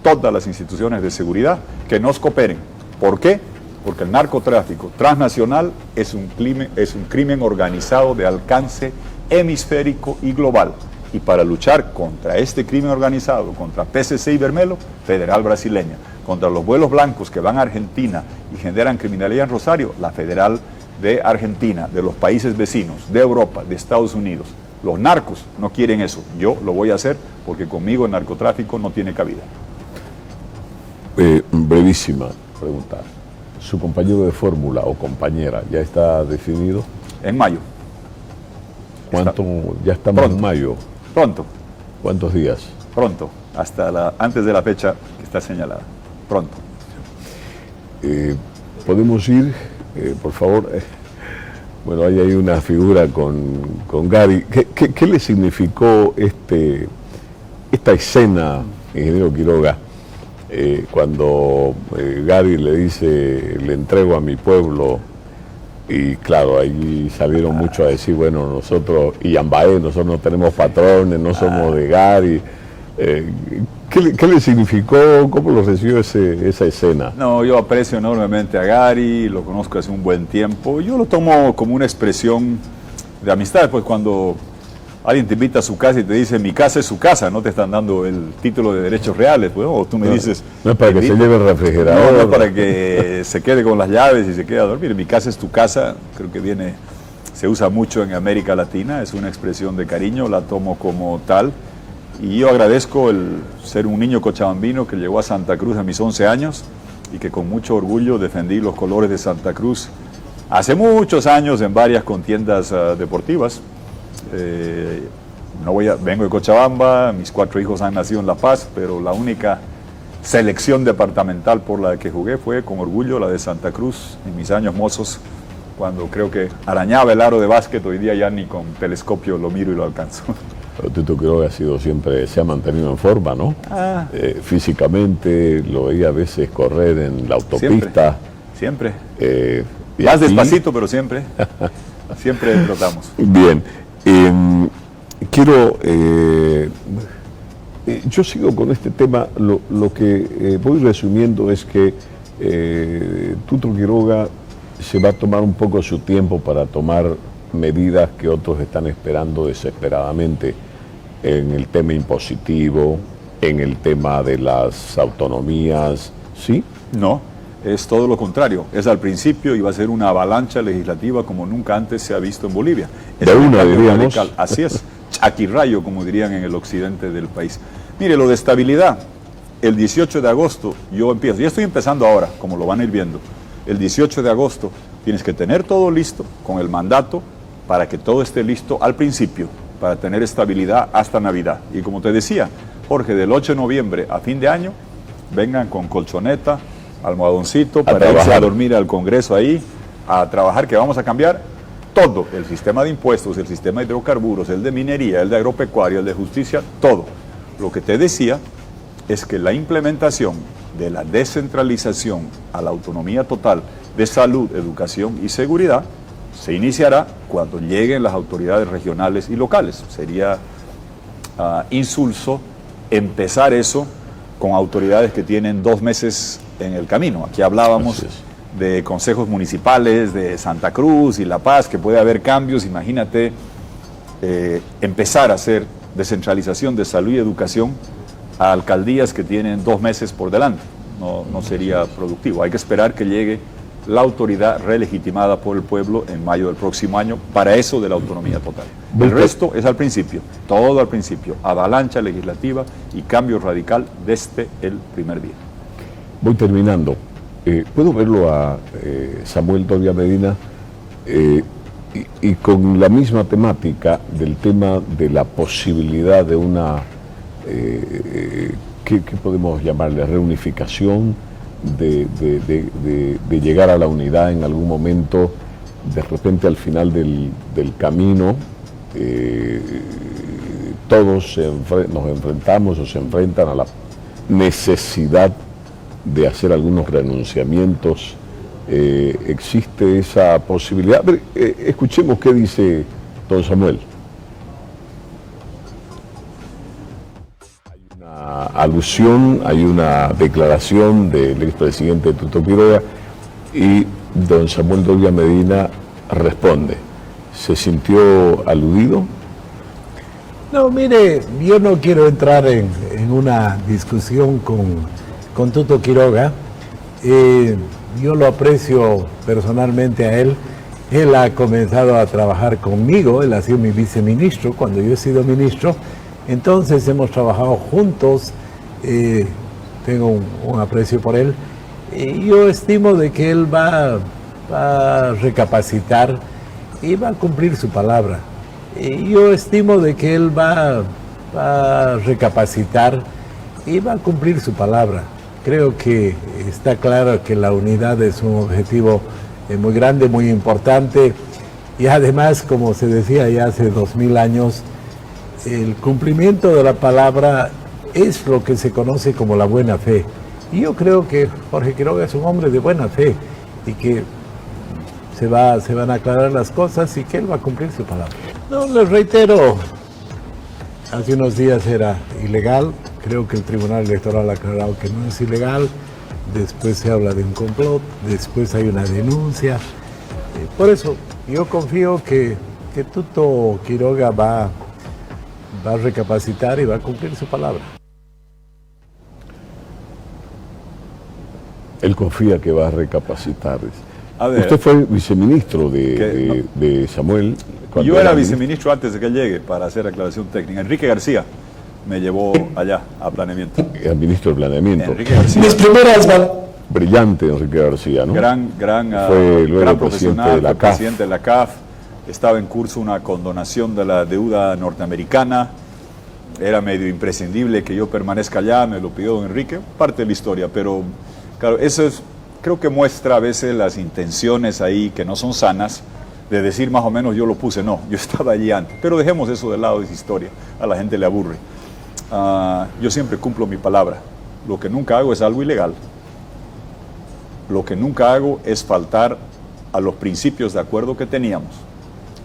todas las instituciones de seguridad que nos cooperen. ¿Por qué? Porque el narcotráfico transnacional es un crimen organizado de alcance hemisférico y global. Y para luchar contra este crimen organizado, contra PCC y Vermelo, federal brasileña. Contra los vuelos blancos que van a Argentina y generan criminalidad en Rosario, la federal de Argentina, de los países vecinos, de Europa, de Estados Unidos. Los narcos no quieren eso. Yo lo voy a hacer porque conmigo el narcotráfico no tiene cabida. Brevísima pregunta. ¿Su compañero de fórmula o compañera ya está definido? En mayo. Ya estamos pronto, en mayo. Pronto. ¿Cuántos días? Pronto, antes de la fecha que está señalada. Pronto. ¿Podemos ir, por favor? Bueno, ahí hay una figura con Gary. ¿Qué le significó esta escena, ingeniero Quiroga, cuando Gary le dice, le entrego a mi pueblo Y claro, ahí salieron muchos a decir, bueno, nosotros, y Yambaé, nosotros no tenemos patrones, no somos de Gary. ¿Qué le significó? ¿Cómo lo recibió esa escena? No, yo aprecio enormemente a Gary, lo conozco hace un buen tiempo. Yo lo tomo como una expresión de amistad, pues cuando alguien te invita a su casa y te dice, mi casa es su casa, no te están dando el título de derechos reales, pues, o tú me dices... No es para que se lleve el refrigerador. No es para que se quede con las llaves y se quede a dormir. Mi casa es tu casa, creo que se usa mucho en América Latina, es una expresión de cariño, la tomo como tal. Y yo agradezco el ser un niño cochabambino que llegó a Santa Cruz a mis 11 años y que con mucho orgullo defendí los colores de Santa Cruz hace muchos años en varias contiendas deportivas. Vengo de Cochabamba, mis 4 hijos han nacido en La Paz, pero la única selección departamental por la que jugué fue con orgullo la de Santa Cruz en mis años mozos, cuando creo que arañaba el aro de básquet. Hoy día ya ni con telescopio lo miro y lo alcanzo. Tuto Quiroga se ha mantenido en forma, ¿no? Físicamente, lo veía a veces correr en la autopista. Siempre. Más despacito, pero siempre. Siempre trotamos. Bien. Yo sigo con este tema. Lo que voy resumiendo es que Tuto Quiroga se va a tomar un poco su tiempo para tomar medidas que otros están esperando desesperadamente en el tema impositivo, en el tema de las autonomías, ¿sí? No, es todo lo contrario. Es al principio y va a ser una avalancha legislativa como nunca antes se ha visto en Bolivia. Es de una, diríamos. Radical. Así es, chaquirrayo, como dirían en el occidente del país. Mire, lo de estabilidad, el 18 de agosto yo empiezo, ya estoy empezando ahora, como lo van a ir viendo. El 18 de agosto tienes que tener todo listo con el mandato para que todo esté listo al principio, para tener estabilidad hasta Navidad. Y como te decía, Jorge, del 8 de noviembre a fin de año, vengan con colchoneta, almohadoncito, para irse a dormir al Congreso ahí, a trabajar, que vamos a cambiar todo, el sistema de impuestos, el sistema de hidrocarburos, el de minería, el de agropecuaria, el de justicia, todo. Lo que te decía es que la implementación de la descentralización a la autonomía total de salud, educación y seguridad se iniciará cuando lleguen las autoridades regionales y locales. Sería insulso empezar eso con autoridades que tienen 2 meses en el camino. Aquí hablábamos de consejos municipales de Santa Cruz y La Paz, que puede haber cambios. Imagínate empezar a hacer descentralización de salud y educación a alcaldías que tienen 2 meses por delante. No sería productivo. Hay que esperar que llegue la autoridad relegitimada por el pueblo en mayo del próximo año, para eso de la autonomía total. El resto es al principio, todo al principio, avalancha legislativa y cambio radical desde el primer día. Voy terminando. ¿Puedo verlo a Samuel Dolvia Medina? Y con la misma temática del tema de la posibilidad de una, ¿qué podemos llamarle? Reunificación, de llegar a la unidad en algún momento, de repente al final del camino, todos nos enfrentamos o se enfrentan a la necesidad de hacer algunos renunciamientos. ¿Existe esa posibilidad? A ver, escuchemos qué dice don Samuel. Alusión, hay una declaración del expresidente Tuto Quiroga y don Samuel Dolvia Medina responde. ¿Se sintió aludido? No, mire, yo no quiero entrar en una discusión con Tuto Quiroga. Yo lo aprecio personalmente a él. Él ha comenzado a trabajar conmigo, él ha sido mi viceministro cuando yo he sido ministro. Entonces hemos trabajado juntos, tengo un aprecio por él. Yo estimo de que él va a recapacitar y va a cumplir su palabra. Yo estimo de que él va a recapacitar y va a cumplir su palabra. Creo que está claro que la unidad es un objetivo muy grande, muy importante, y además, como se decía ya hace 2000 años, el cumplimiento de la palabra es lo que se conoce como la buena fe. Y yo creo que Jorge Quiroga es un hombre de buena fe y que se van a aclarar las cosas y que él va a cumplir su palabra. No, les reitero, hace unos días era ilegal, creo que el Tribunal Electoral ha aclarado que no es ilegal, después se habla de un complot, después hay una denuncia. Por eso yo confío que Tuto Quiroga va a recapacitar y va a cumplir su palabra. Él confía que va a recapacitar. A ver, usted fue viceministro de Samuel. Yo era viceministro antes de que llegue para hacer aclaración técnica. Enrique García me llevó allá a planeamiento. El ministro de Planeamiento. Enrique García. Mis primeras Brillante Enrique García, ¿no? Fue luego gran presidente profesional, de la fue CAF. presidente de la CAF. Estaba en curso una condonación de la deuda norteamericana. Era medio imprescindible que yo permanezca allá, me lo pidió don Enrique, parte de la historia, pero claro, eso creo que muestra a veces las intenciones ahí que no son sanas, de decir más o menos yo lo puse, no, yo estaba allí antes, pero dejemos eso de lado, esa historia, a la gente le aburre. Yo siempre cumplo mi palabra, lo que nunca hago es algo ilegal, lo que nunca hago es faltar a los principios de acuerdo que teníamos,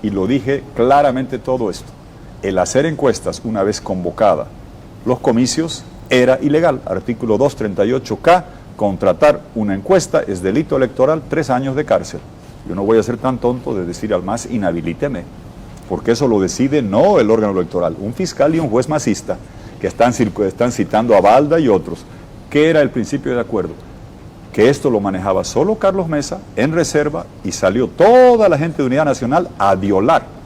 y lo dije claramente todo esto. El hacer encuestas una vez convocada los comicios era ilegal. Artículo 238K, contratar una encuesta es delito electoral, 3 años de cárcel. Yo no voy a ser tan tonto de decir al MAS inhabilíteme, porque eso lo decide no el órgano electoral, un fiscal y un juez masista que están citando a Balda y otros. ¿Qué era el principio de acuerdo? Que esto lo manejaba solo Carlos Mesa en reserva y salió toda la gente de Unidad Nacional a violar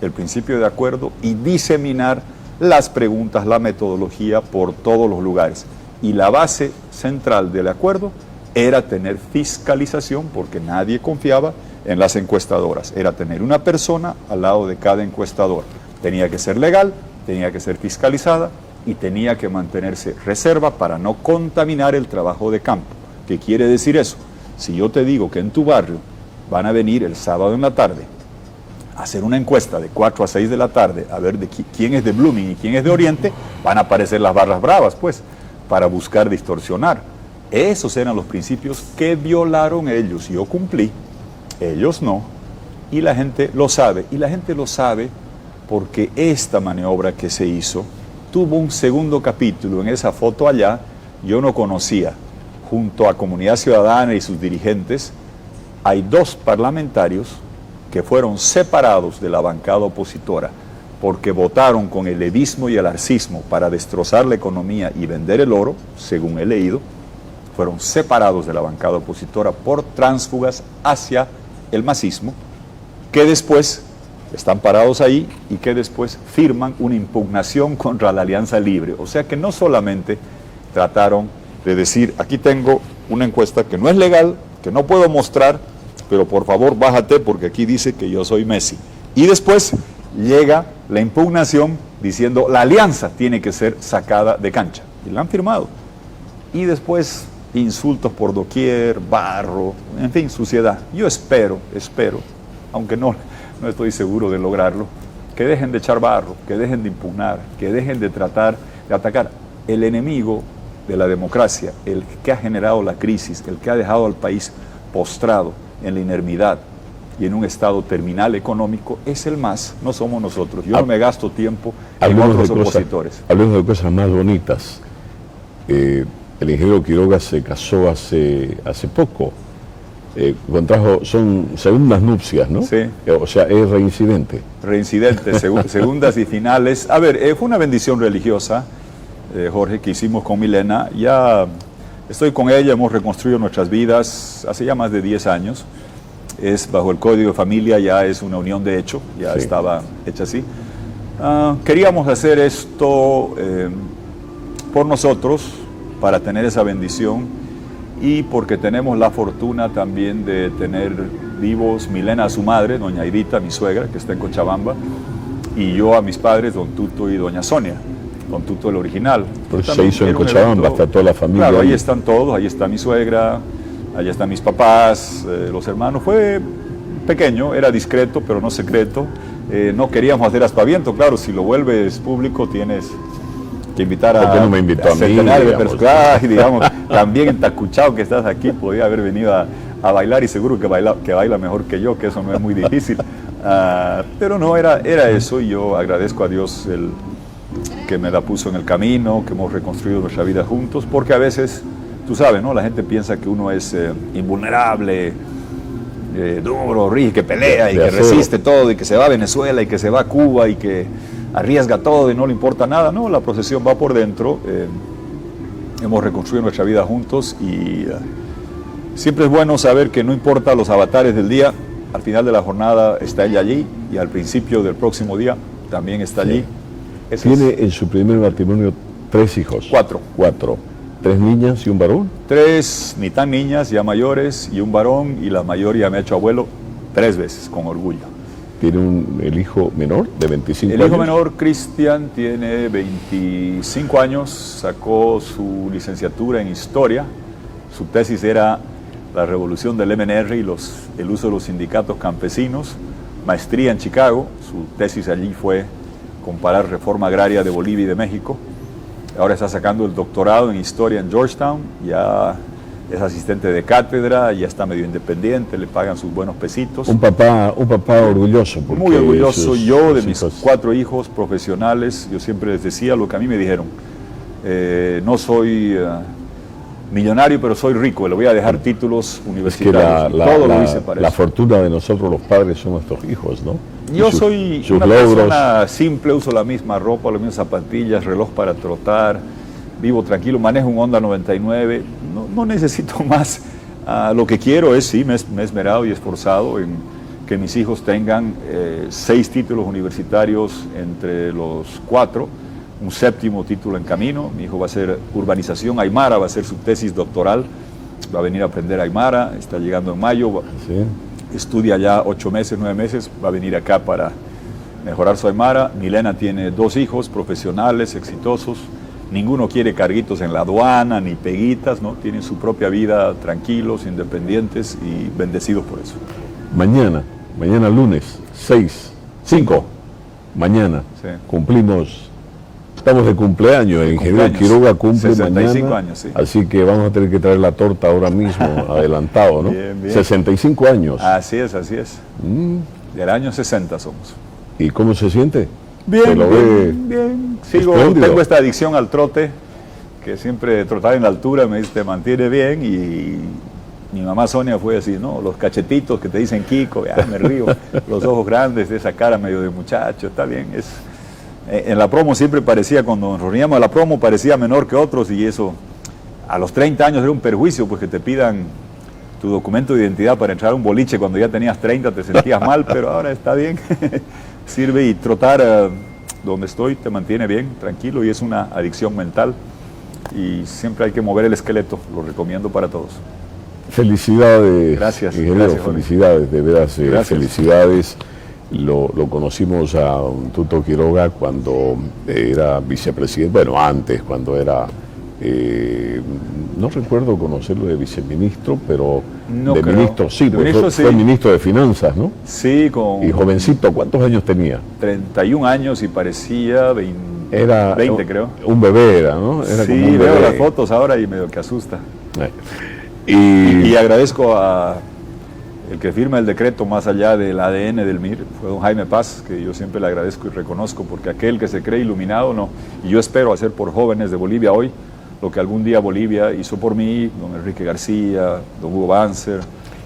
el principio de acuerdo y diseminar las preguntas, la metodología por todos los lugares. Y la base central del acuerdo era tener fiscalización, porque nadie confiaba en las encuestadoras. Era tener una persona al lado de cada encuestador. Tenía que ser legal, tenía que ser fiscalizada y tenía que mantenerse reserva para no contaminar el trabajo de campo. ¿Qué quiere decir eso? Si yo te digo que en tu barrio van a venir el sábado en la tarde hacer una encuesta de 4 a 6 de la tarde, a ver de quién es de Blooming y quién es de Oriente, van a aparecer las barras bravas, pues, para buscar distorsionar. Esos eran los principios que violaron ellos. Yo cumplí, ellos no, y la gente lo sabe. Y la gente lo sabe porque esta maniobra que se hizo tuvo un segundo capítulo. En esa foto allá, yo no conocía, junto a Comunidad Ciudadana y sus dirigentes, hay 2 parlamentarios que fueron separados de la bancada opositora porque votaron con el edismo y el arcismo para destrozar la economía y vender el oro, según he leído, fueron separados de la bancada opositora por tránsfugas hacia el masismo, que después están parados ahí y que después firman una impugnación contra la Alianza Libre. O sea que no solamente trataron de decir, aquí tengo una encuesta que no es legal, que no puedo mostrar, pero por favor bájate porque aquí dice que yo soy Messi. Y después llega la impugnación diciendo la alianza tiene que ser sacada de cancha. Y la han firmado. Y después insultos por doquier, barro, en fin, suciedad. Yo espero, aunque no estoy seguro de lograrlo, que dejen de echar barro, que dejen de impugnar, que dejen de tratar de atacar. El enemigo de la democracia, el que ha generado la crisis, el que ha dejado al país postrado en la inermidad y en un estado terminal económico, es el MAS, no somos nosotros. Yo no me gasto tiempo en otros opositores. Hablemos de cosas más bonitas. El ingeniero Quiroga se casó hace poco. Contrajo, son segundas nupcias, ¿no? Sí. O sea, es reincidente. Reincidente, segundas y finales. A ver, fue una bendición religiosa, Jorge, que hicimos con Milena. Ya estoy con ella, hemos reconstruido nuestras vidas hace ya más de 10 años. Es bajo el Código de Familia, ya es una unión de hecho, ya sí. Estaba hecha así. Queríamos hacer esto por nosotros, para tener esa bendición y porque tenemos la fortuna también de tener vivos Milena a su madre, doña Aidita, mi suegra, que está en Cochabamba, y yo a mis padres, don Tuto y doña Sonia, don Tuto el original. Pues se hizo en Cochabamba, está toda la familia. Claro, ahí están todos, ahí está mi suegra, allá están mis papás, los hermanos. Fue pequeño, era discreto, pero no secreto. No queríamos hacer aspaviento, claro, si lo vuelves público tienes que invitar a... ¿Por qué no me invitó a mí? Digamos, también en Tacuchao, que estás aquí, podía haber venido a a bailar y seguro que baila mejor que yo, que eso no es muy difícil. Pero no, era eso, y yo agradezco a Dios que me la puso en el camino, que hemos reconstruido nuestra vida juntos, porque a veces, tú sabes, ¿no? La gente piensa que uno es invulnerable, duro, rígido, que pelea y que resiste todo, y que se va a Venezuela y que se va a Cuba y que arriesga todo y no le importa nada. No, la procesión va por dentro. Hemos reconstruido nuestra vida juntos y siempre es bueno saber que no importa los avatares del día, al final de la jornada está ella allí y al principio del próximo día también está allí. Tiene en su primer matrimonio 3 hijos. 4. 3 niñas y un varón. 3 ni tan niñas, ya mayores, y un varón, y la mayor ya me ha hecho abuelo 3 veces, con orgullo. Tiene el hijo menor de 25 años. El hijo menor, Cristian, tiene 25 años, sacó su licenciatura en Historia. Su tesis era la revolución del MNR y el uso de los sindicatos campesinos. Maestría en Chicago, su tesis allí fue comparar reforma agraria de Bolivia y de México. Ahora está sacando el doctorado en Historia en Georgetown, ya es asistente de cátedra, ya está medio independiente, le pagan sus buenos pesitos. Un papá orgulloso. Muy orgulloso yo de mis 4 hijos profesionales. Yo siempre les decía lo que a mí me dijeron. No soy millonario, pero soy rico, le voy a dejar títulos universitarios. Todo lo hice para la eso. fortuna de nosotros los padres son nuestros hijos, ¿no? Yo soy una persona simple, uso la misma ropa, las mismas zapatillas, reloj para trotar, vivo tranquilo, manejo un Honda 99, no necesito más. Lo que quiero es, sí, me he esmerado y esforzado en que mis hijos tengan 6 títulos universitarios entre los 4, un 7º título en camino. Mi hijo va a hacer urbanización aymara, va a hacer su tesis doctoral, va a venir a aprender aymara, está llegando en mayo. Sí. Estudia ya 8 meses, 9 meses, va a venir acá para mejorar su aymara. Milena tiene 2 hijos profesionales, exitosos. Ninguno quiere carguitos en la aduana, ni peguitas, ¿no? Tienen su propia vida, tranquilos, independientes y bendecidos por eso. Mañana lunes, 5, mañana, Sí. Estamos de cumpleaños, el ingeniero Quiroga cumple 65 mañana, años, sí. así que vamos a tener que traer la torta ahora mismo, adelantado, ¿no? Bien. 65 años. Así es. Del año 60 somos. ¿Y cómo se siente? Bien, ¿Se lo ve bien. espléndido? Tengo esta adicción al trote, que siempre trotar en la altura me dice, te mantiene bien, y mi mamá Sonia fue así, ¿no? Los cachetitos que te dicen Kiko, ya me río, los ojos grandes, de esa cara medio de muchacho, está bien. En la promo siempre parecía, cuando nos reuníamos a la promo, parecía menor que otros, y eso a los 30 años era un perjuicio, pues que te pidan tu documento de identidad para entrar a un boliche cuando ya tenías 30, te sentías mal, pero ahora está bien. Sirve, y trotar donde estoy te mantiene bien, tranquilo, y es una adicción mental, y siempre hay que mover el esqueleto, lo recomiendo para todos. Felicidades. Gracias. Ingeniero, Gracias, Jorge. felicidades, de veras, Gracias. felicidades. Lo conocimos a Tuto Quiroga cuando era vicepresidente, bueno, antes, cuando era, no recuerdo conocerlo de viceministro, pero No de creo. ministro sí, De porque ministro, fue sí. ministro de Finanzas, ¿no? Sí, con Y jovencito, ¿cuántos años tenía? 31 años y parecía 20, Era 20 creo. un bebé, era, ¿no? Era Sí, como un veo bebé. las fotos ahora y medio que asusta. Y Y agradezco a el que firma el decreto más allá del ADN del MIR, fue don Jaime Paz, que yo siempre le agradezco y reconozco, porque aquel que se cree iluminado, no. Y yo espero hacer por jóvenes de Bolivia hoy lo que algún día Bolivia hizo por mí, don Enrique García, don Hugo Banzer.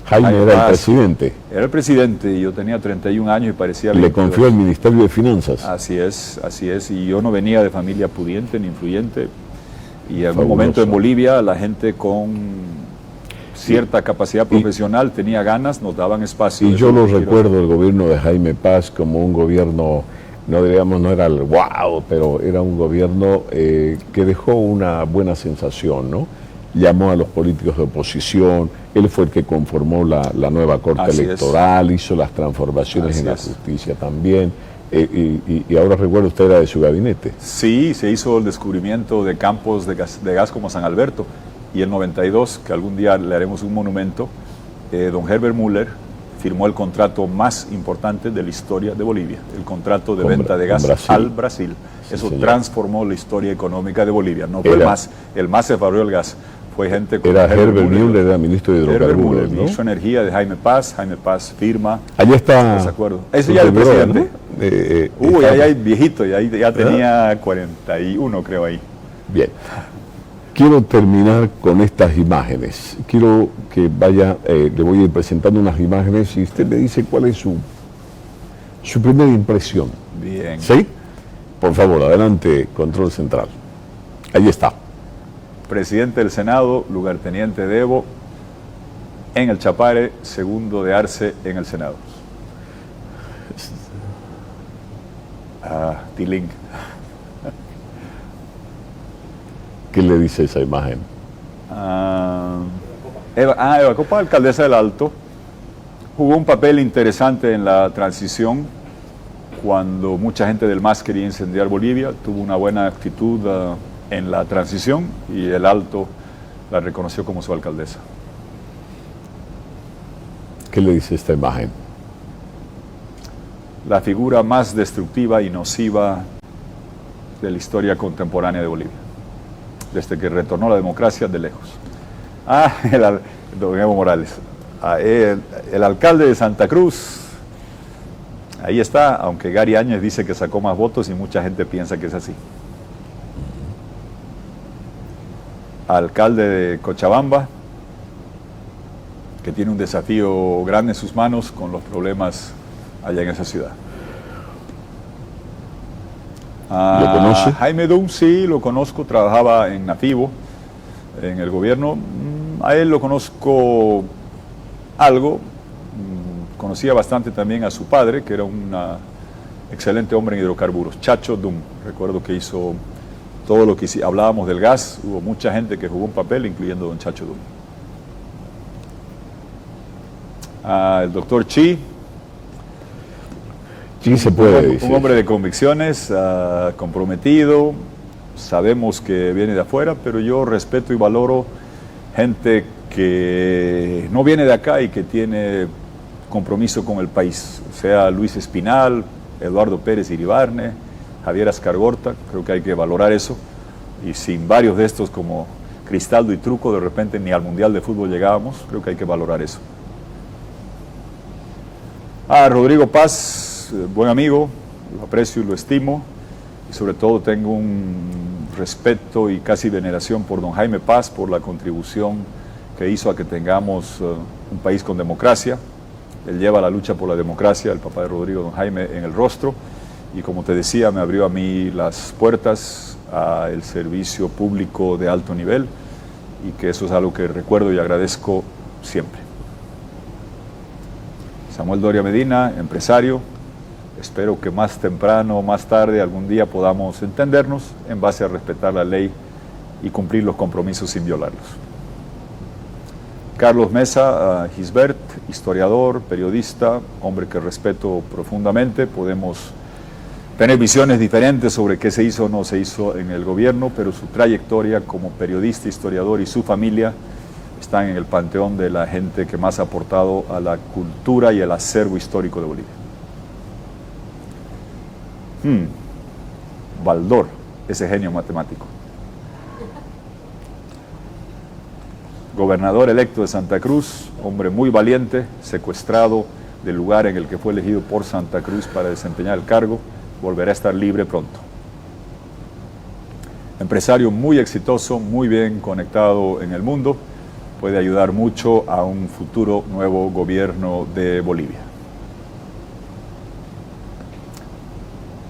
Jaime era el Paz. presidente. Era el presidente, y yo tenía 31 años y parecía Le 22. confió el Ministerio de Finanzas. Así es, y yo no venía de familia pudiente ni influyente, y en Fabuloso. un momento en Bolivia la gente con cierta capacidad profesional tenía ganas, nos daban espacio. Y Eso yo es lo que quiero. recuerdo, el gobierno de Jaime Paz, como un gobierno, no digamos, no era el wow, pero era un gobierno que dejó una buena sensación, ¿no? Llamó a los políticos de oposición, él fue el que conformó la nueva Corte Así es. Electoral, hizo las transformaciones Así en la es. justicia también, y ahora recuerdo, usted era de su gabinete. Sí, se hizo el descubrimiento de campos de gas como San Alberto, y el 92, que algún día le haremos un monumento, don Herbert Müller firmó el contrato más importante de la historia de Bolivia, el contrato de Con venta de gas Brasil. al Brasil. Sí, Eso señor. transformó la historia económica de Bolivia. No fue Era- el MAS se fabrió el gas, Fue gente como Era Herbert Müller, era ministro de Herbert Hidrocarburos, Müller, ¿no? ministro de Energía de Jaime Paz firma. Allá está. ¿Estás de acuerdo? Ese ya es el brother, presidente. ¿no? Ya hay viejito, ya tenía 41, creo ahí. Bien. Quiero terminar con estas imágenes. Quiero que vaya, le voy a ir presentando unas imágenes y usted me dice cuál es su primera impresión. Bien. ¿Sí? Por favor, adelante, control central. Ahí está. Presidente del Senado, lugarteniente de Evo en el Chapare, segundo de Arce en el Senado. Tilín. ¿Qué le dice esa imagen? Eva Copa, alcaldesa del Alto, jugó un papel interesante en la transición cuando mucha gente del MAS quería incendiar Bolivia, tuvo una buena actitud en la transición y el Alto la reconoció como su alcaldesa. ¿Qué le dice esta imagen? La figura más destructiva y nociva de la historia contemporánea de Bolivia, desde que retornó la democracia de lejos. Don Evo Morales, el alcalde de Santa Cruz, ahí está, aunque Gary Áñez dice que sacó más votos y mucha gente piensa que es así. Alcalde de Cochabamba, que tiene un desafío grande en sus manos con los problemas allá en esa ciudad. ¿Lo conoce? Jaime Dunn, sí, lo conozco, trabajaba en Nafibo, en el gobierno. A él lo conozco algo, conocía bastante también a su padre, que era un excelente hombre en hidrocarburos, Chacho Dunn. Recuerdo que hizo todo lo que hablábamos del gas, hubo mucha gente que jugó un papel, incluyendo don Chacho Dunn. El doctor Chi. Sí, se puede decir. Un hombre de convicciones, comprometido, sabemos que viene de afuera, pero yo respeto y valoro gente que no viene de acá y que tiene compromiso con el país, o sea, Luis Espinal, Eduardo Pérez Iribarne, Javier Ascargorta, creo que hay que valorar eso, y sin varios de estos como Cristaldo y Truco, de repente ni al Mundial de Fútbol llegábamos, creo que hay que valorar eso. Rodrigo Paz, buen amigo, lo aprecio y lo estimo, y sobre todo tengo un respeto y casi veneración por don Jaime Paz, por la contribución que hizo a que tengamos un país con democracia. Él lleva la lucha por la democracia, el papá de Rodrigo, don Jaime, en el rostro, y como te decía, me abrió a mí las puertas al servicio público de alto nivel, y que eso es algo que recuerdo y agradezco siempre. Samuel Doria Medina, empresario, espero que más temprano o más tarde, algún día podamos entendernos en base a respetar la ley y cumplir los compromisos sin violarlos. Carlos Mesa, Gisbert, historiador, periodista, hombre que respeto profundamente. Podemos tener visiones diferentes sobre qué se hizo o no se hizo en el gobierno, pero su trayectoria como periodista, historiador y su familia están en el panteón de la gente que más ha aportado a la cultura y el acervo histórico de Bolivia. Baldor, ese genio matemático. Gobernador electo de Santa Cruz, hombre muy valiente, secuestrado del lugar en el que fue elegido por Santa Cruz para desempeñar el cargo, volverá a estar libre pronto. Empresario muy exitoso, muy bien conectado en el mundo, puede ayudar mucho a un futuro nuevo gobierno de Bolivia.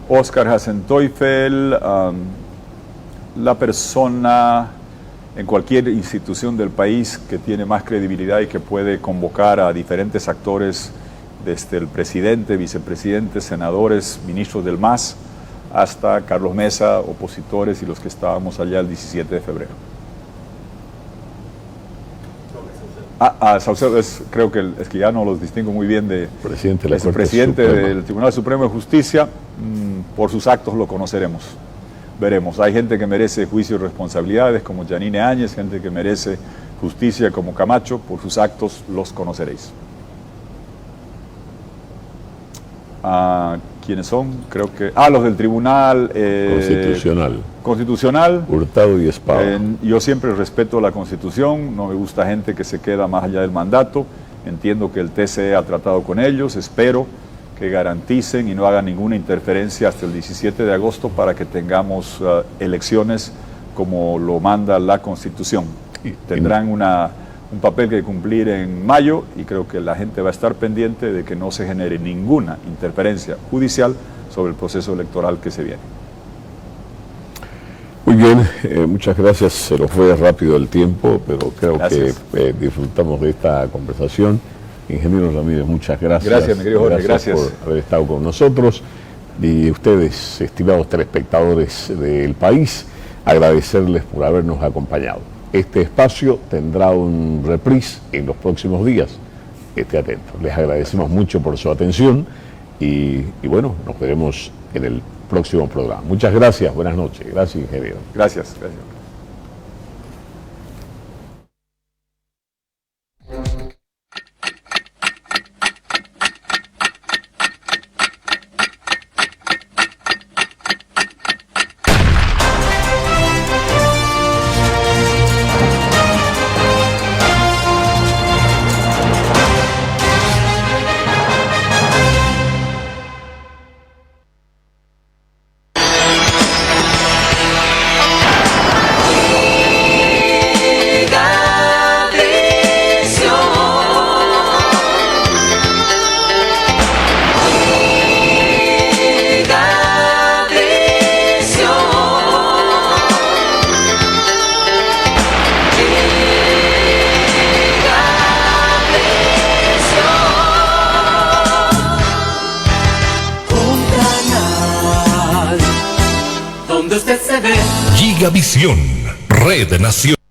Oscar Hasenteufel, la persona en cualquier institución del país que tiene más credibilidad y que puede convocar a diferentes actores, desde el presidente, vicepresidente, senadores, ministros del MAS, hasta Carlos Mesa, opositores y los que estábamos allá el 17 de febrero. Saucedo, creo que es que ya no los distingo muy bien de presidente, de la Corte presidente Suprema del Tribunal Supremo de Justicia. Por sus actos lo conoceremos, veremos. Hay gente que merece juicio y responsabilidades como Yanine Áñez, gente que merece justicia como Camacho, por sus actos los conoceréis. ¿Quiénes son? Creo que... los del Tribunal Constitucional. Hurtado y Espada. Yo siempre respeto la Constitución, no me gusta gente que se queda más allá del mandato. Entiendo que el TCE ha tratado con ellos, espero que garanticen y no hagan ninguna interferencia hasta el 17 de agosto para que tengamos elecciones como lo manda la Constitución. Tendrán un papel que cumplir en mayo y creo que la gente va a estar pendiente de que no se genere ninguna interferencia judicial sobre el proceso electoral que se viene. Muy bien, muchas gracias. Se nos fue rápido el tiempo, pero creo Gracias. que disfrutamos de esta conversación. Ingeniero Ramírez, muchas gracias. Gracias, mi querido Jorge, gracias. Por haber estado con nosotros. Y ustedes, estimados telespectadores del país, agradecerles por habernos acompañado. Este espacio tendrá un reprise en los próximos días. Esté atento. Les agradecemos mucho por su atención y bueno, nos veremos en el próximo programa. Muchas gracias, buenas noches. Gracias, ingeniero. Gracias, gracias. Gigavisión, Red Nacional.